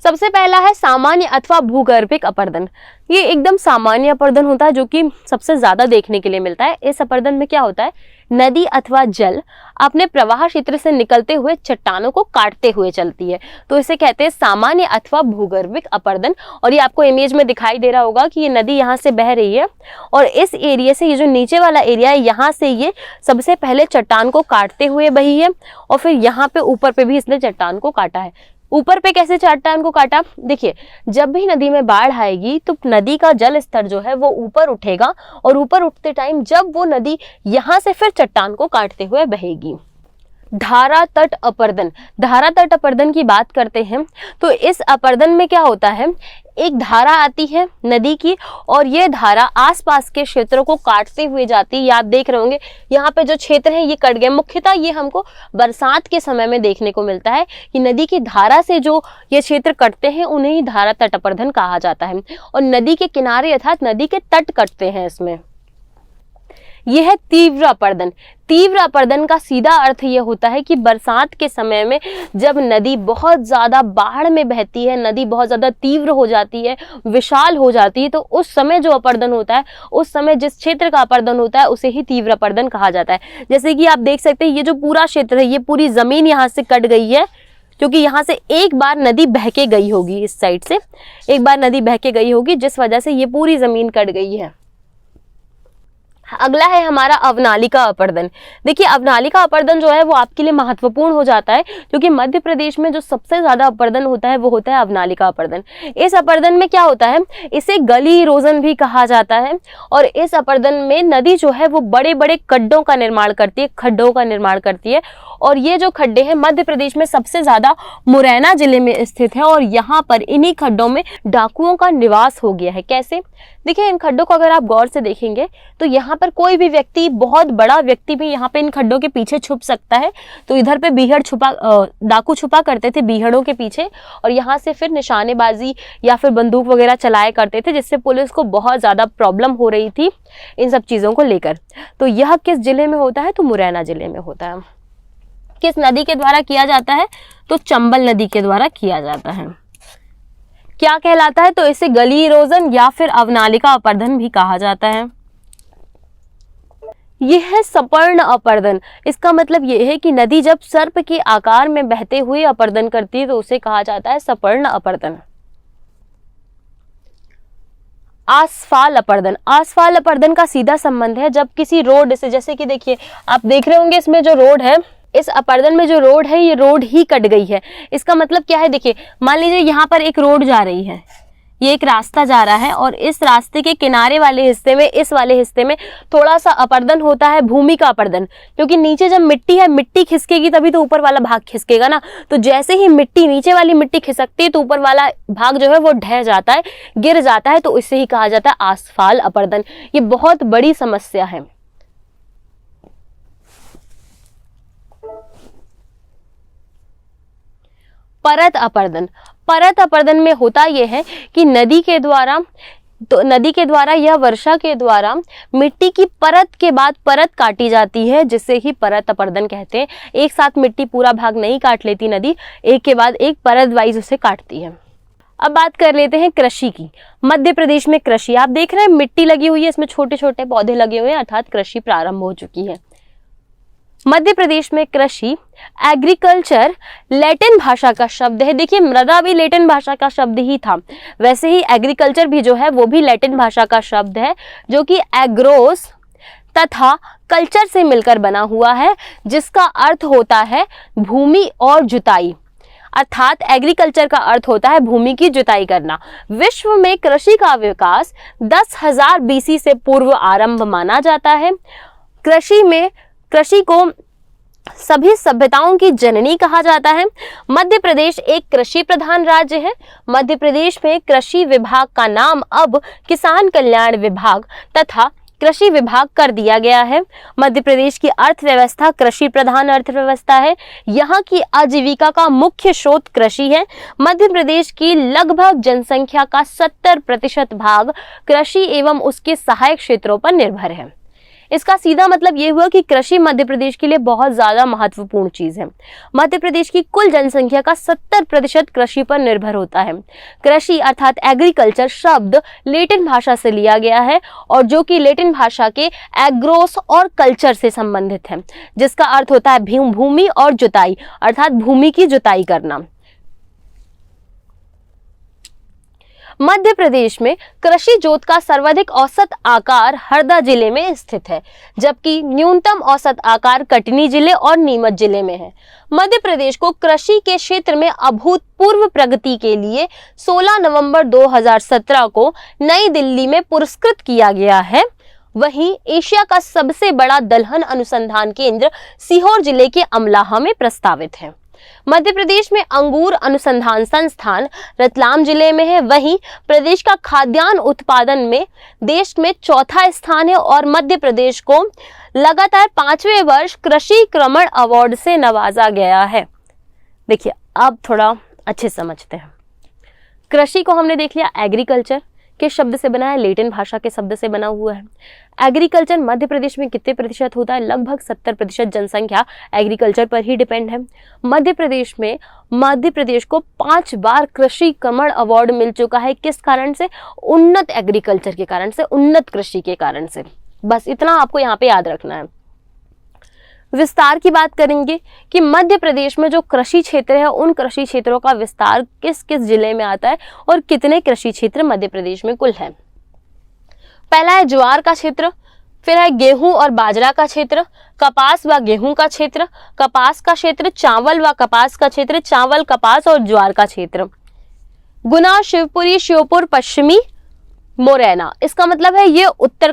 सबसे पहला है सामान्य अथवा भूगर्भिक अपरदन। ये एकदम सामान्य अपरदन होता है जो कि सबसे ज्यादा देखने के लिए मिलता है। इस अपरदन में क्या होता है, नदी अथवा जल अपने प्रवाह क्षेत्र से निकलते हुए चट्टानों को काटते हुए चलती है, तो इसे कहते हैं सामान्य अथवा भूगर्भिक अपरदन। और ये आपको इमेज में दिखाई दे रहा होगा कि ये नदी यहाँ से बह रही है और इस एरिया से, ये जो नीचे वाला एरिया है, यहाँ से ये सबसे पहले चट्टान को काटते हुए बही है और फिर यहाँ पे ऊपर पे भी इसने चट्टान को काटा है। ऊपर पे कैसे चट्टान को काटा? देखिए, जब भी नदी में बाढ़ आएगी तो नदी का जल स्तर जो है वो ऊपर उठेगा और ऊपर उठते टाइम जब वो नदी यहाँ से फिर चट्टान को काटते हुए बहेगी। धारा तट अपर्दन, धारा तट अपर्दन की बात करते हैं तो इस अपर्दन में क्या होता है, एक धारा आती है नदी की और ये धारा आसपास के क्षेत्रों को काटते हुए जाती है। ये आप देख रहे होंगे यहाँ पे जो क्षेत्र है ये कट गए। मुख्यतः ये हमको बरसात के समय में देखने को मिलता है कि नदी की धारा से जो ये क्षेत्र कटते हैं उन्हें ही धारा तट अपर्दन कहा जाता है। और नदी के किनारे अर्थात नदी के तट कटते हैं इसमें। यह है तीव्र अपर्दन। तीव्र अपर्दन का सीधा अर्थ यह होता है कि बरसात के समय में जब नदी बहुत ज़्यादा बाढ़ में बहती है, नदी बहुत ज़्यादा तीव्र हो जाती है, विशाल हो जाती है, तो उस समय जो अपर्दन होता है, उस समय जिस क्षेत्र का अपर्दन होता है उसे ही तीव्र अपर्दन कहा जाता है। जैसे कि आप देख सकते हैं ये जो पूरा क्षेत्र है, ये पूरी ज़मीन यहाँ से कट गई है क्योंकि यहाँ से एक बार नदी बह के गई होगी, इस साइड से एक बार नदी बह के गई होगी जिस वजह से ये पूरी ज़मीन कट गई है। अगला है हमारा अवनालिका अपर्दन। देखिए, अवनालिका अपर्दन जो है वो आपके लिए महत्वपूर्ण हो जाता है क्योंकि मध्य प्रदेश में जो सबसे ज्यादा अपर्दन होता है वो होता है अवनालिका अपर्दन। इस अपर्दन में क्या होता है, इसे गली इरोजन भी कहा जाता है और इस अपर्दन में नदी जो है वो बड़े बड़े खड्डों का निर्माण करती है, खड्डों का निर्माण करती है। और ये जो खड्डे हैं मध्य प्रदेश में सबसे ज्यादा मुरैना जिले में स्थित है और यहाँ पर इन्हीं खड्डों में डाकुओं का निवास हो गया है। कैसे? देखिए, इन खड्डों को अगर आप गौर से देखेंगे तो यहाँ पर कोई भी व्यक्ति, बहुत बड़ा व्यक्ति भी यहाँ पे इन खड्डों के पीछे छुप सकता है। तो इधर पे बीहड़ डाकू छुपा करते थे बीहड़ों के पीछे और यहाँ से फिर निशानेबाजी या फिर बंदूक वगैरह चलाया करते थे, जिससे पुलिस को बहुत ज्यादा प्रॉब्लम हो रही थी इन सब चीजों को लेकर। तो यह किस जिले में होता है? तो मुरैना जिले में होता है। किस नदी के द्वारा किया जाता है? तो चंबल नदी के द्वारा किया जाता है। क्या कहलाता है? तो इसे गली इरोजन या फिर अवनालिका अपर्दन भी कहा जाता है। यह है सपर्ण अपर्दन। इसका मतलब यह है कि नदी जब सर्प के आकार में बहते हुए अपर्दन करती है तो उसे कहा जाता है सपर्ण अपर्दन। आसफाल अपर्दन। आसफाल अपर्दन का सीधा संबंध है जब किसी रोड से, जैसे कि देखिए आप देख रहे होंगे इसमें जो रोड है, इस अपर्दन में जो रोड है ये रोड ही कट गई है। इसका मतलब क्या है? देखिए, मान लीजिए यहाँ पर एक रोड जा रही है, ये एक रास्ता जा रहा है और इस रास्ते के किनारे वाले हिस्से में, इस वाले हिस्से में थोड़ा सा अपर्दन होता है, भूमि का अपर्दन। क्योंकि नीचे जब मिट्टी है, मिट्टी खिसकेगी तभी तो ऊपर वाला भाग खिसकेगा ना। तो जैसे ही मिट्टी, नीचे वाली मिट्टी खिसकती है तो ऊपर वाला भाग जो है वो ढह जाता है, गिर जाता है, तो इसे ही कहा जाता है आसफाल अपर्दन। ये बहुत बड़ी समस्या है। परत अपर्दन। परत अपर्दन में होता यह है कि नदी के द्वारा या वर्षा के द्वारा मिट्टी की परत के बाद परत काटी जाती है, जिसे ही परत अपर्दन कहते हैं। एक साथ मिट्टी पूरा भाग नहीं काट लेती नदी, एक के बाद एक परत वाइज उसे काटती है। अब बात कर लेते हैं कृषि की। मध्य प्रदेश में कृषि, आप देख रहे हैं मिट्टी लगी हुई है, इसमें छोटे छोटे पौधे लगे हुए हैं, अर्थात कृषि प्रारंभ हो चुकी है। मध्य प्रदेश में कृषि, एग्रीकल्चर लैटिन भाषा का शब्द है। देखिए, मृदा भी लैटिन भाषा का शब्द ही था, वैसे ही एग्रीकल्चर भी जो है वो भी लैटिन भाषा का शब्द है, जो कि एग्रोस तथा कल्चर से मिलकर बना हुआ है, जिसका अर्थ होता है भूमि और जुताई। अर्थात एग्रीकल्चर का अर्थ होता है भूमि की जुताई करना। विश्व में कृषि का विकास 10,000 BC से पूर्व आरंभ माना जाता है। कृषि को सभी सभ्यताओं की जननी कहा जाता है। मध्य प्रदेश एक कृषि प्रधान राज्य है। मध्य प्रदेश में कृषि विभाग का नाम अब किसान कल्याण विभाग तथा कृषि विभाग कर दिया गया है। मध्य प्रदेश की अर्थव्यवस्था कृषि प्रधान अर्थव्यवस्था है। यहाँ की आजीविका का मुख्य स्रोत कृषि है। मध्य प्रदेश की लगभग जनसंख्या का 70% भाग कृषि एवं उसके सहायक क्षेत्रों पर निर्भर है। इसका सीधा मतलब ये हुआ कि कृषि मध्य प्रदेश के लिए बहुत ज्यादा महत्वपूर्ण चीज है। मध्य प्रदेश की कुल जनसंख्या का 70% कृषि पर निर्भर होता है। कृषि अर्थात एग्रीकल्चर शब्द लैटिन भाषा से लिया गया है और जो कि लैटिन भाषा के एग्रोस और कल्चर से संबंधित है, जिसका अर्थ होता है भूमि और जुताई, अर्थात भूमि की जुताई करना। मध्य प्रदेश में कृषि जोत का सर्वाधिक औसत आकार हरदा जिले में स्थित है, जबकि न्यूनतम औसत आकार कटनी जिले और नीमच जिले में है। मध्य प्रदेश को कृषि के क्षेत्र में अभूतपूर्व प्रगति के लिए 16 नवंबर 2017 को नई दिल्ली में पुरस्कृत किया गया है। वहीं एशिया का सबसे बड़ा दलहन अनुसंधान केंद्र सीहोर जिले के अमलाहा में प्रस्तावित है। मध्य प्रदेश में अंगूर अनुसंधान संस्थान रतलाम जिले में है। वहीं प्रदेश का खाद्यान्न उत्पादन में देश में चौथा स्थान है और मध्य प्रदेश को लगातार 5वें वर्ष कृषि क्रमण अवार्ड से नवाजा गया है। देखिए, अब थोड़ा अच्छे समझते हैं। कृषि को हमने देख लिया, एग्रीकल्चर के शब्द से बना है, लेटिन भाषा के शब्द से बना हुआ है। एग्रीकल्चर मध्य प्रदेश में कितने प्रतिशत होता है? लगभग 70% जनसंख्या एग्रीकल्चर पर ही डिपेंड है। मध्य प्रदेश को 5 बार कृषि क्रमण अवार्ड मिल चुका है। किस कारण से? उन्नत एग्रीकल्चर के कारण से, उन्नत कृषि के कारण से। बस इतना आपको यहाँ पे याद रखना है। विस्तार की बात करेंगे कि मध्य प्रदेश में जो कृषि क्षेत्र है उन कृषि क्षेत्रों का विस्तार किस किस जिले में आता है और कितने कृषि क्षेत्र मध्य प्रदेश में कुल है। पहला है ज्वार का क्षेत्र, फिर है गेहूं और बाजरा का क्षेत्र, कपास व गेहूं का क्षेत्र, कपास का क्षेत्र, चावल व कपास का क्षेत्र, चावल, कपास और ज्वार का क्षेत्र। गुना, शिवपुरी, श्योपुर, पश्चिमी, मोरैना, इसका मतलब है ये उत्तर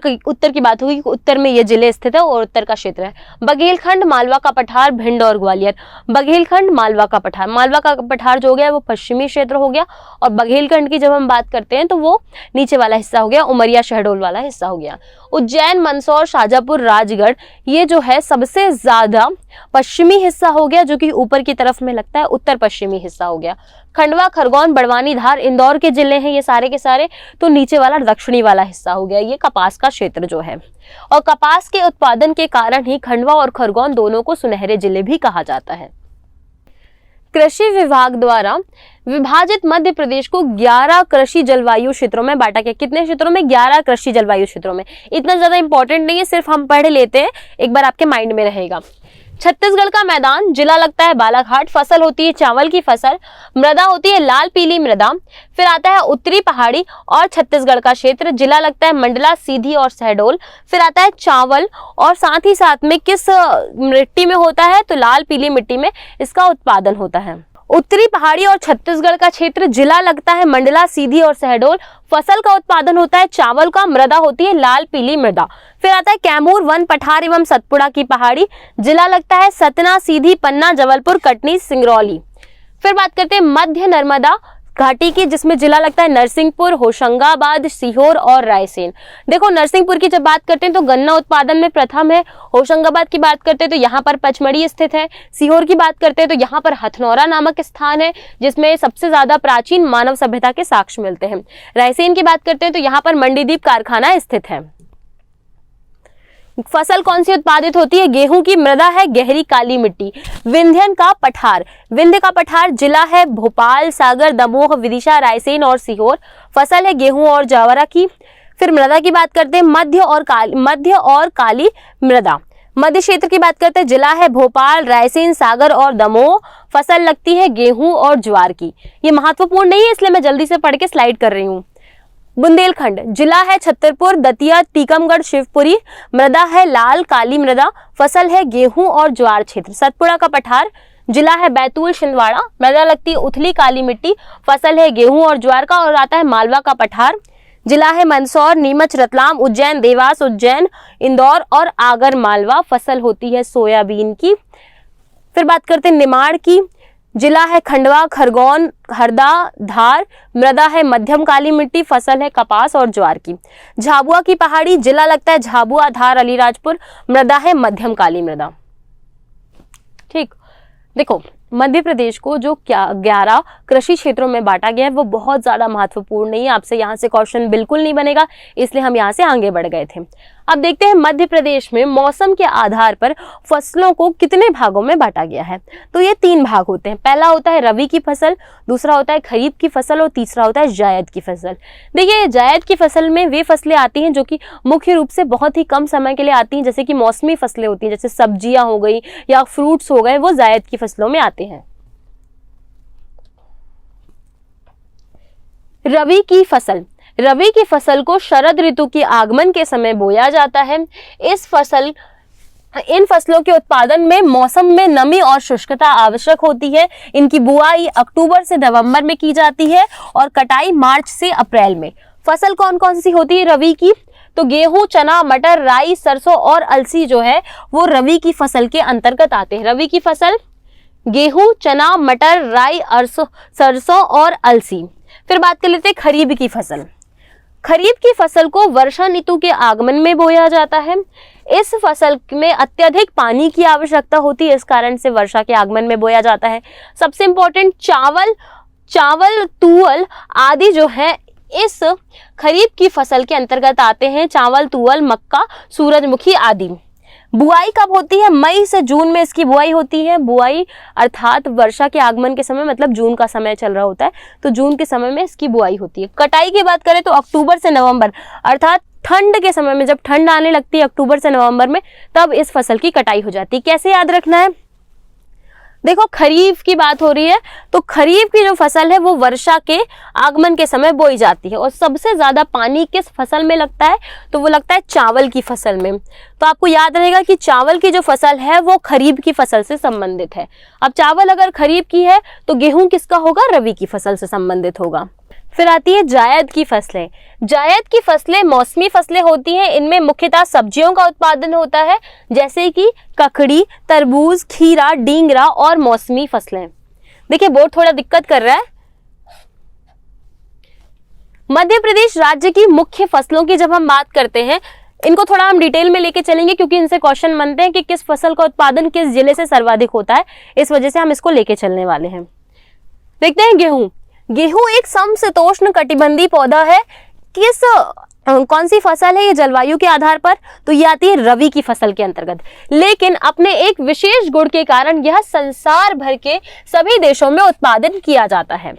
की बात होगी। उत्तर में ये जिले स्थित है और उत्तर का क्षेत्र है। बघेलखंड, मालवा का पठार, भिंड और ग्वालियर। बघेलखंड, मालवा का पठार, मालवा का पठार जो हो गया वो पश्चिमी क्षेत्र हो गया और बघेलखंड की जब हम बात करते हैं तो वो नीचे वाला हिस्सा हो गया, उमरिया शहडोल वाला हिस्सा हो गया। उज्जैन, मंदसौर, शाजापुर, राजगढ़, ये जो है सबसे ज्यादा पश्चिमी हिस्सा हो गया, जो कि ऊपर की तरफ में लगता है, उत्तर पश्चिमी हिस्सा हो गया। खंडवा, खरगोन, बड़वानी, धार, इंदौर के जिले हैं ये सारे के सारे, तो नीचे वाला दक्षिणी वाला हिस्सा हो गया ये कपास का क्षेत्र जो है। और कपास के उत्पादन के कारण ही खंडवा और खरगोन दोनों को सुनहरे जिले भी कहा जाता है। कृषि विभाग द्वारा विभाजित मध्य प्रदेश को 11 कृषि जलवायु क्षेत्रों में बांटा गया। कितने क्षेत्रों में? 11 कृषि जलवायु क्षेत्रों में। इतना ज्यादा इंपॉर्टेंट नहीं है, सिर्फ हम पढ़ लेते हैं, एक बार आपके माइंड में रहेगा। छत्तीसगढ़ का मैदान, जिला लगता है बालाघाट, फसल होती है चावल की फसल, मृदा होती है लाल पीली मृदा। फिर आता है उत्तरी पहाड़ी और छत्तीसगढ़ का क्षेत्र, जिला लगता है मंडला, सीधी और शहडोल। फिर आता है चावल और साथ ही साथ में किस मिट्टी में होता है? तो लाल पीली मिट्टी में इसका उत्पादन होता है। उत्तरी पहाड़ी और छत्तीसगढ़ का क्षेत्र, जिला लगता है मंडला, सीधी और शहडोल। फसल का उत्पादन होता है चावल का, मृदा होती है लाल पीली मृदा। फिर आता है कैमूर, वन पठार एवं सतपुड़ा की पहाड़ी, जिला लगता है सतना, सीधी, पन्ना, जबलपुर, कटनी, सिंगरौली। फिर बात करते हैं मध्य नर्मदा घाटी की, जिसमें जिला लगता है नरसिंहपुर, होशंगाबाद, सीहोर और रायसेन। देखो, नरसिंहपुर की जब बात करते हैं तो गन्ना उत्पादन में प्रथम है। होशंगाबाद की बात करते हैं तो यहाँ पर पचमढ़ी स्थित है। सीहोर की बात करते हैं तो यहाँ पर हथनौरा नामक स्थान है जिसमें सबसे ज्यादा प्राचीन मानव सभ्यता के साक्ष्य मिलते हैं। रायसेन की बात करते हैं तो यहाँ पर मंडीदीप कारखाना स्थित है। फसल कौन सी उत्पादित होती है? गेहूं की, मृदा है गहरी काली मिट्टी। विंध्यन का पठार, विंध्य का पठार, जिला है भोपाल, सागर, दमोह, विदिशा, रायसेन और सीहोर। फसल है गेहूं और ज्वार की। फिर मृदा की बात करते हैं, मध्य और काली मृदा। मध्य क्षेत्र की बात करते हैं, जिला है भोपाल, रायसेन, सागर और दमोह। फसल लगती है गेहूं और ज्वार की। ये महत्वपूर्ण नहीं है इसलिए मैं जल्दी से पढ़ के स्लाइड कर रही हूँ। बुंदेलखंड, जिला है छतरपुर, दतिया, टीकमगढ़, शिवपुरी। मृदा है लाल काली मृदा। फसल है गेहूं और ज्वार क्षेत्र। सतपुड़ा का पठार, जिला है बैतूल, छिंदवाड़ा। मृदा लगती है उथली काली मिट्टी। फसल है गेहूं और ज्वार का। और आता है मालवा का पठार, जिला है मंदसौर, नीमच, रतलाम, उज्जैन, देवास, उज्जैन, इंदौर और आगर मालवा। फसल होती है सोयाबीन की। फिर बात करते हैं निमाड़ की, जिला है खंडवा, खरगोन, हरदा, धार। मृदा है मध्यम काली मिट्टी। फसल है कपास और ज्वार की। झाबुआ की पहाड़ी, जिला लगता है झाबुआ, धार, अलीराजपुर। मृदा है मध्यम काली मृदा। ठीक, देखो मध्य प्रदेश को जो 11 कृषि क्षेत्रों में बांटा गया है वो बहुत ज्यादा महत्वपूर्ण नहीं है। आपसे यहाँ से क्वेश्चन बिल्कुल नहीं बनेगा, इसलिए हम यहाँ से आगे बढ़ गए थे। अब देखते हैं मध्य प्रदेश में मौसम के आधार पर फसलों को कितने भागों में बांटा गया है। तो ये 3 भाग होते हैं। पहला होता है रबी की फसल, दूसरा होता है खरीफ की फसल और तीसरा होता है जायद की फसल। देखिए, जायद की फसल में वे फसलें आती हैं जो कि मुख्य रूप से बहुत ही कम समय के लिए आती हैं, जैसे कि मौसमी फसलें होती हैं, जैसे सब्जियां हो गई या फ्रूट्स हो गए, वो जायद की फसलों में आते हैं। रबी की फसल, रबी की फसल को शरद ऋतु के आगमन के समय बोया जाता है। इन फसलों के उत्पादन में मौसम में नमी और शुष्कता आवश्यक होती है। इनकी बुआई अक्टूबर से नवंबर में की जाती है और कटाई मार्च से अप्रैल में। फसल कौन कौन सी होती है रबी की? तो गेहूं, चना, मटर, राई, सरसों और अलसी जो है वो रबी की फसल के अंतर्गत आते हैं। रबी की फसल गेहूं, चना, मटर, राई, सरसों और अलसी। फिर बात कर लेते हैं खरीफ की फसल। खरीफ की फसल को वर्षा ऋतु के आगमन में बोया जाता है। इस फसल में अत्यधिक पानी की आवश्यकता होती है, इस कारण से वर्षा के आगमन में बोया जाता है। सबसे इंपॉर्टेंट चावल, तुअल आदि जो है इस खरीफ की फसल के अंतर्गत आते हैं। चावल, तुअल, मक्का, सूरजमुखी आदि। बुआई कब होती है? मई से जून में इसकी बुआई होती है। बुआई अर्थात वर्षा के आगमन के समय, मतलब जून का समय चल रहा होता है तो जून के समय में इसकी बुआई होती है। कटाई की बात करें तो अक्टूबर से नवंबर, अर्थात ठंड के समय में, जब ठंड आने लगती है अक्टूबर से नवंबर में, तब इस फसल की कटाई हो जाती है। कैसे याद रखना है? देखो खरीफ की बात हो रही है तो खरीफ की जो फसल है वो वर्षा के आगमन के समय बोई जाती है और सबसे ज्यादा पानी किस फसल में लगता है? तो वो लगता है चावल की फसल में। तो आपको याद रहेगा कि चावल की जो फसल है वो खरीफ की फसल से संबंधित है। अब चावल अगर खरीफ की है तो गेहूं किसका होगा? रबी की फसल से संबंधित होगा। फिर आती है जायद की फसलें। जायद की फसलें मौसमी फसलें होती हैं। इनमें मुख्यतः सब्जियों का उत्पादन होता है, जैसे कि ककड़ी, तरबूज, खीरा, डींगरा और मौसमी फसलें। देखिए बोर्ड थोड़ा दिक्कत कर रहा है। मध्य प्रदेश राज्य की मुख्य फसलों की जब हम बात करते हैं, इनको थोड़ा हम डिटेल में लेके चलेंगे क्योंकि इनसे क्वेश्चन बनते हैं कि किस फसल का उत्पादन किस जिले से सर्वाधिक होता है, इस वजह से हम इसको लेके चलने वाले हैं। देखते हैं गेहूं। गेहूं एक समशीतोष्ण कटिबंधीय पौधा है। कौन सी फसल है ये जलवायु के आधार पर? तो ये आती है रबी की फसल के अंतर्गत, लेकिन अपने एक विशेष गुण के कारण यह संसार भर के सभी देशों में उत्पादन किया जाता है।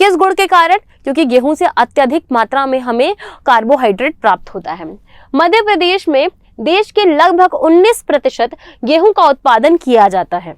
किस गुण के कारण? क्योंकि गेहूं से अत्यधिक मात्रा में हमें कार्बोहाइड्रेट प्राप्त होता है। मध्य प्रदेश में देश के लगभग 19% गेहूं का उत्पादन किया जाता है।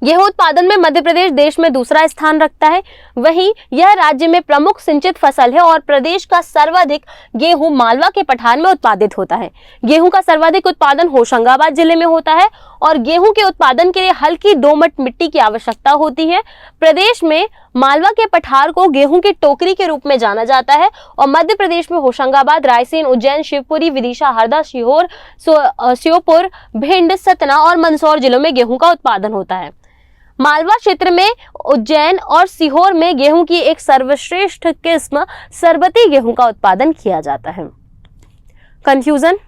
गेहूं उत्पादन में मध्य प्रदेश देश में दूसरा स्थान रखता है। वहीं यह राज्य में प्रमुख सिंचित फसल है और प्रदेश का सर्वाधिक गेहूं मालवा के पठार में उत्पादित होता है। गेहूं का सर्वाधिक उत्पादन होशंगाबाद जिले में होता है और गेहूं के उत्पादन के लिए हल्की दोमट मिट्टी की आवश्यकता होती है। प्रदेश में मालवा के पठार को गेहूं की टोकरी के रूप में जाना जाता है और मध्य प्रदेश में होशंगाबाद, रायसेन, उज्जैन, शिवपुरी, विदिशा, हरदा, सीहोर, श्योपुर, भिंड, सतना और मंदसौर जिलों में गेहूं का उत्पादन होता है। मालवा क्षेत्र में उज्जैन और सीहोर में गेहूं की एक सर्वश्रेष्ठ किस्म सरबती गेहूं का उत्पादन किया जाता है। कंफ्यूजन?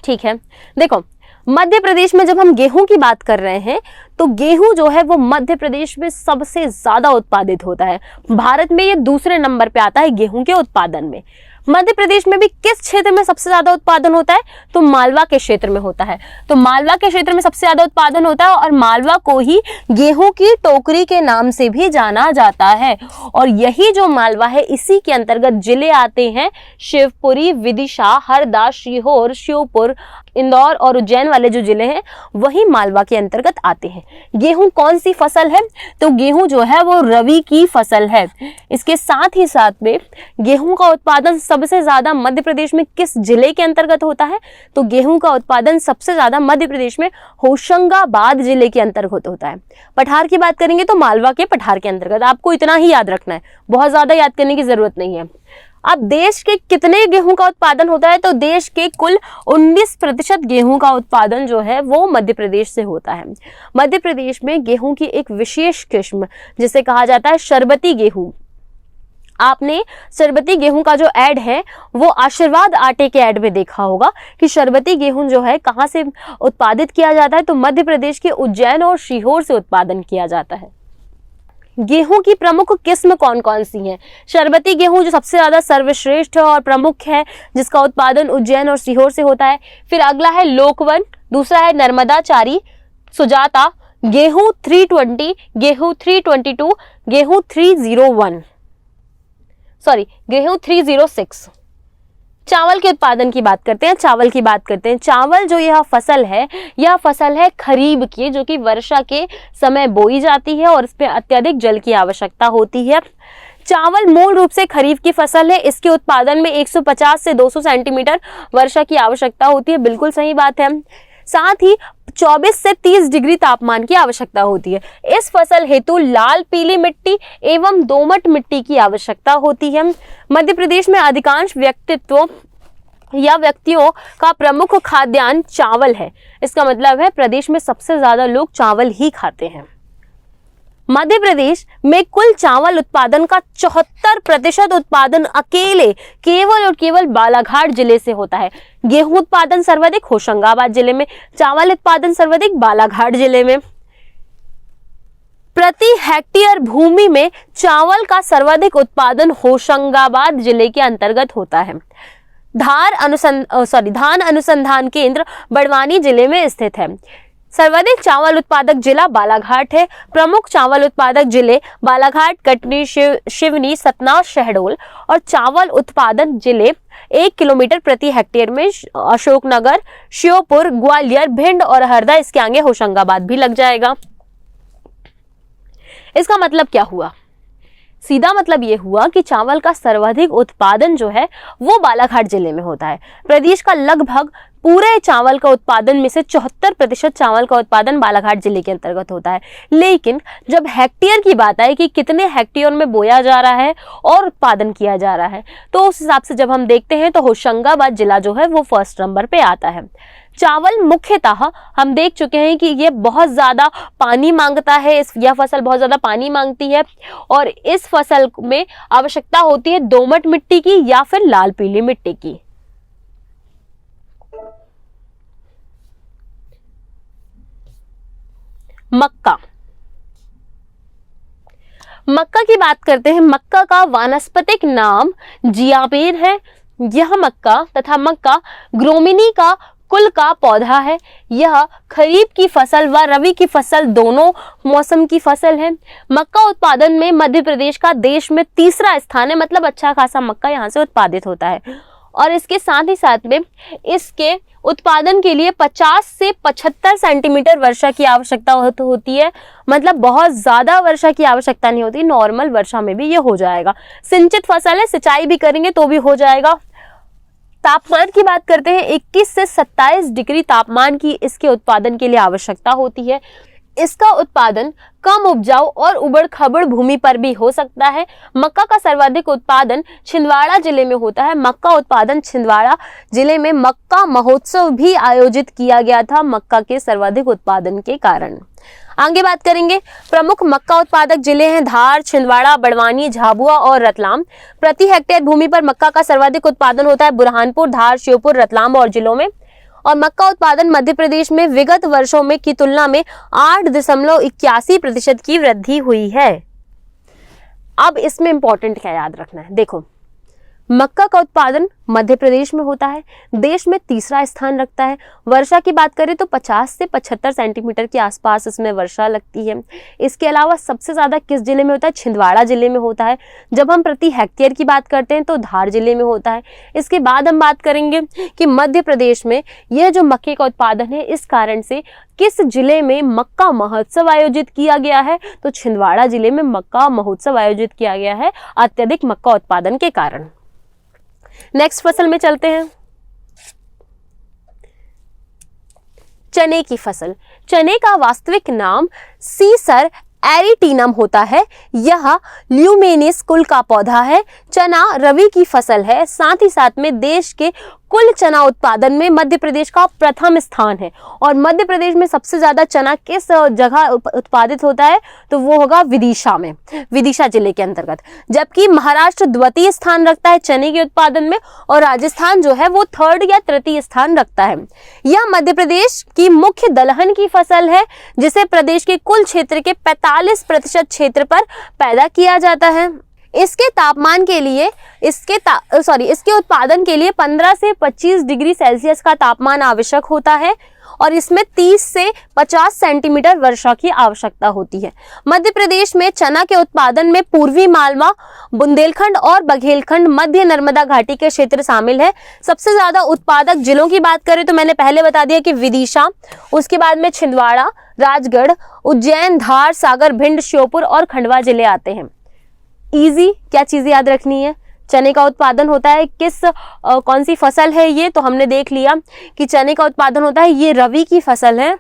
ठीक है, देखो मध्य प्रदेश में जब हम गेहूं की बात कर रहे हैं तो गेहूं जो है वो मध्य प्रदेश में सबसे ज्यादा उत्पादित होता है। भारत में ये दूसरे नंबर पे आता है गेहूं के उत्पादन में। मध्य प्रदेश में भी किस क्षेत्र में सबसे ज्यादा उत्पादन होता है? तो मालवा के क्षेत्र में होता है। तो मालवा के क्षेत्र में सबसे ज्यादा उत्पादन होता है और मालवा को ही गेहूं की टोकरी के नाम से भी जाना जाता है। और यही जो मालवा है इसी के अंतर्गत जिले आते हैं शिवपुरी, विदिशा, हरदा, सीहोर, श्योपुर, इंदौर और उज्जैन वाले जो जिले हैं वही मालवा के अंतर्गत आते हैं। गेहूं कौन सी फसल है? तो गेहूं जो है वो रबी की फसल है। इसके साथ ही साथ में गेहूं का उत्पादन सबसे ज्यादा मध्य प्रदेश में किस जिले के अंतर्गत होता है? तो गेहूं का उत्पादन सबसे ज्यादा मध्य प्रदेश में होशंगाबाद जिले के अंतर्गत होता है। पठार की बात करेंगे तो मालवा के पठार के अंतर्गत। आपको इतना ही याद रखना है, बहुत ज्यादा याद करने की जरूरत नहीं है। अब देश के कितने गेहूं का उत्पादन होता है? तो देश के कुल 19% गेहूं का उत्पादन जो है वो मध्य प्रदेश से होता है। मध्य प्रदेश में गेहूं की एक विशेष किस्म जिसे कहा जाता है शरबती गेहूं। आपने शरबती गेहूं का जो ऐड है वो आशीर्वाद आटे के ऐड में देखा होगा कि शरबती गेहूं जो है कहाँ से उत्पादित किया जाता है? तो मध्य प्रदेश के उज्जैन और सीहोर से उत्पादन किया जाता है। गेहूं की प्रमुख किस्म कौन कौन सी हैं? शरबती गेहूं जो सबसे ज्यादा सर्वश्रेष्ठ और प्रमुख है जिसका उत्पादन उज्जैन और सीहोर से होता है। फिर अगला है लोकवन, दूसरा है नर्मदाचारी, सुजाता, गेहूं 320, गेहूं 322, गेहूं 306। चावल के उत्पादन की बात करते हैं। चावल जो यह फसल है खरीफ की, जो कि वर्षा के समय बोई जाती है और इस पे अत्यधिक जल की आवश्यकता होती है। चावल मूल रूप से खरीफ की फसल है। इसके उत्पादन में 150 से 200 सेंटीमीटर वर्षा की आवश्यकता होती है। बिल्कुल सही बात है। साथ ही 24 से 30 डिग्री तापमान की आवश्यकता होती है। इस फसल हेतु लाल पीली मिट्टी एवं दोमट मिट्टी की आवश्यकता होती है। मध्य प्रदेश में अधिकांश व्यक्तियों का प्रमुख खाद्यान्न चावल है। इसका मतलब है प्रदेश में सबसे ज्यादा लोग चावल ही खाते हैं। मध्य प्रदेश में कुल चावल उत्पादन का 74% उत्पादन केवल और केवल बालाघाट जिले से होता है। गेहूं उत्पादन सर्वाधिक होशंगाबाद जिले में, चावल उत्पादन सर्वाधिक बालाघाट जिले में। प्रति हेक्टेयर भूमि में चावल का सर्वाधिक उत्पादन होशंगाबाद जिले के अंतर्गत होता है। धान अनुसंधान केंद्र बड़वानी जिले में स्थित है। सर्वाधिक चावल उत्पादक जिला बालाघाट है। प्रमुख चावल उत्पादक जिले बालाघाट, कटनी, सिवनी, सतना, शहडोल और चावल उत्पादन जिले 1 किलोमीटर प्रति हेक्टेयर में अशोकनगर, श्योपुर, ग्वालियर, भिंड और हरदा। इसके आगे होशंगाबाद भी लग जाएगा। इसका मतलब क्या हुआ? सीधा मतलब ये हुआ कि चावल का सर्वाधिक उत्पादन जो है वो बालाघाट जिले में होता है। प्रदेश का लगभग पूरे चावल का उत्पादन में से 74% चावल का उत्पादन बालाघाट जिले के अंतर्गत होता है। लेकिन जब हेक्टेयर की बात आए कि कितने हेक्टेयर में बोया जा रहा है और उत्पादन किया जा रहा है, तो उस हिसाब से जब हम देखते हैं तो होशंगाबाद जिला जो है वो फर्स्ट नंबर पे आता है। चावल मुख्यतः हम देख चुके हैं कि ये बहुत ज्यादा पानी मांगता है। यह फसल बहुत ज्यादा पानी मांगती है और इस फसल में आवश्यकता होती है दोमट मिट्टी की या फिर लाल पीली मिट्टी की। मक्का की बात करते हैं। मक्का का वानस्पतिक नाम जियाबेर है। यह मक्का ग्रोमिनी का कुल का पौधा है। यह खरीफ की फसल व रबी की फसल दोनों मौसम की फसल है। मक्का उत्पादन में मध्य प्रदेश का देश में तीसरा स्थान है। मतलब अच्छा खासा मक्का यहाँ से उत्पादित होता है। और इसके साथ ही साथ में इसके उत्पादन के लिए 50 से 75 सेंटीमीटर वर्षा की आवश्यकता होती है। मतलब बहुत ज्यादा वर्षा की आवश्यकता नहीं होती, नॉर्मल वर्षा में भी ये हो जाएगा। सिंचित फसल है, सिंचाई भी करेंगे तो भी हो जाएगा। तापमान की बात करते हैं, 21 से 27 डिग्री तापमान की इसके उत्पादन के लिए आवश्यकता होती है। इसका उत्पादन कम उपजाऊ और उबड़-खाबड़ भूमि पर भी हो सकता है। मक्का का सर्वाधिक उत्पादन छिंदवाड़ा जिले में होता है। मक्का उत्पादन छिंदवाड़ा जिले में मक्का महोत्सव भी आयोजित किया गया था मक्का के सर्वाधिक उत्पादन के कारण। आगे बात करेंगे, प्रमुख मक्का उत्पादक जिले हैं धार, छिंदवाड़ा, बड़वानी, झाबुआ और रतलाम। प्रति हेक्टेयर भूमि पर मक्का का सर्वाधिक उत्पादन होता है बुरहानपुर, धार, श्योपुर, रतलाम और जिलों में। और मक्का उत्पादन मध्य प्रदेश में विगत वर्षों में की तुलना में 8.81% की वृद्धि हुई है। अब इसमें इंपॉर्टेंट क्या याद रखना है, देखो मक्का का उत्पादन मध्य प्रदेश में होता है, देश में तीसरा स्थान रखता है। वर्षा की बात करें तो 50 से 75 सेंटीमीटर के आसपास इसमें वर्षा लगती है। इसके अलावा सबसे ज्यादा किस जिले में होता है? छिंदवाड़ा जिले में होता है। जब हम प्रति हेक्टेयर की बात करते हैं तो धार जिले में होता है। इसके बाद हम बात करेंगे कि मध्य प्रदेश में यह जो मक्के का उत्पादन है इस कारण से किस जिले में मक्का महोत्सव आयोजित किया गया है? तो छिंदवाड़ा जिले में मक्का महोत्सव आयोजित किया गया है अत्यधिक मक्का उत्पादन के कारण। नेक्स्ट फसल में चलते हैं, चने की फसल। चने का वास्तविक नाम सीसर एरिटीनम होता है। यह ल्यूमिनिस कुल का पौधा है। चना रबी की फसल है। साथ ही साथ में देश के कुल चना उत्पादन में मध्य प्रदेश का प्रथम स्थान है। और मध्य प्रदेश में सबसे ज्यादा चना किस जगह उत्पादित होता है? तो वो होगा विदिशा में, विदिशा जिले के अंतर्गत। जबकि महाराष्ट्र द्वितीय स्थान रखता है चने के उत्पादन में और राजस्थान जो है वो थर्ड या तृतीय स्थान रखता है। यह मध्य प्रदेश की मुख्य दलहन की फसल है जिसे प्रदेश के कुल क्षेत्र के 45% क्षेत्र पर पैदा किया जाता है। इसके तापमान के लिए इसके उत्पादन के लिए 15 से 25 डिग्री सेल्सियस का तापमान आवश्यक होता है और इसमें 30 से 50 सेंटीमीटर वर्षा की आवश्यकता होती है। मध्य प्रदेश में चना के उत्पादन में पूर्वी मालवा, बुंदेलखंड और बघेलखंड, मध्य नर्मदा घाटी के क्षेत्र शामिल है। सबसे ज्यादा उत्पादक जिलों की बात करें तो मैंने पहले बता दिया कि विदिशा, उसके बाद में छिंदवाड़ा, राजगढ़, उज्जैन, धार, सागर, भिंड, श्योपुर और खंडवा जिले आते हैं। इजी क्या चीजें याद रखनी है, चने का उत्पादन होता है किस कौन सी फसल है ये, तो हमने देख लिया कि चने का उत्पादन होता है, ये रबी की फसल है।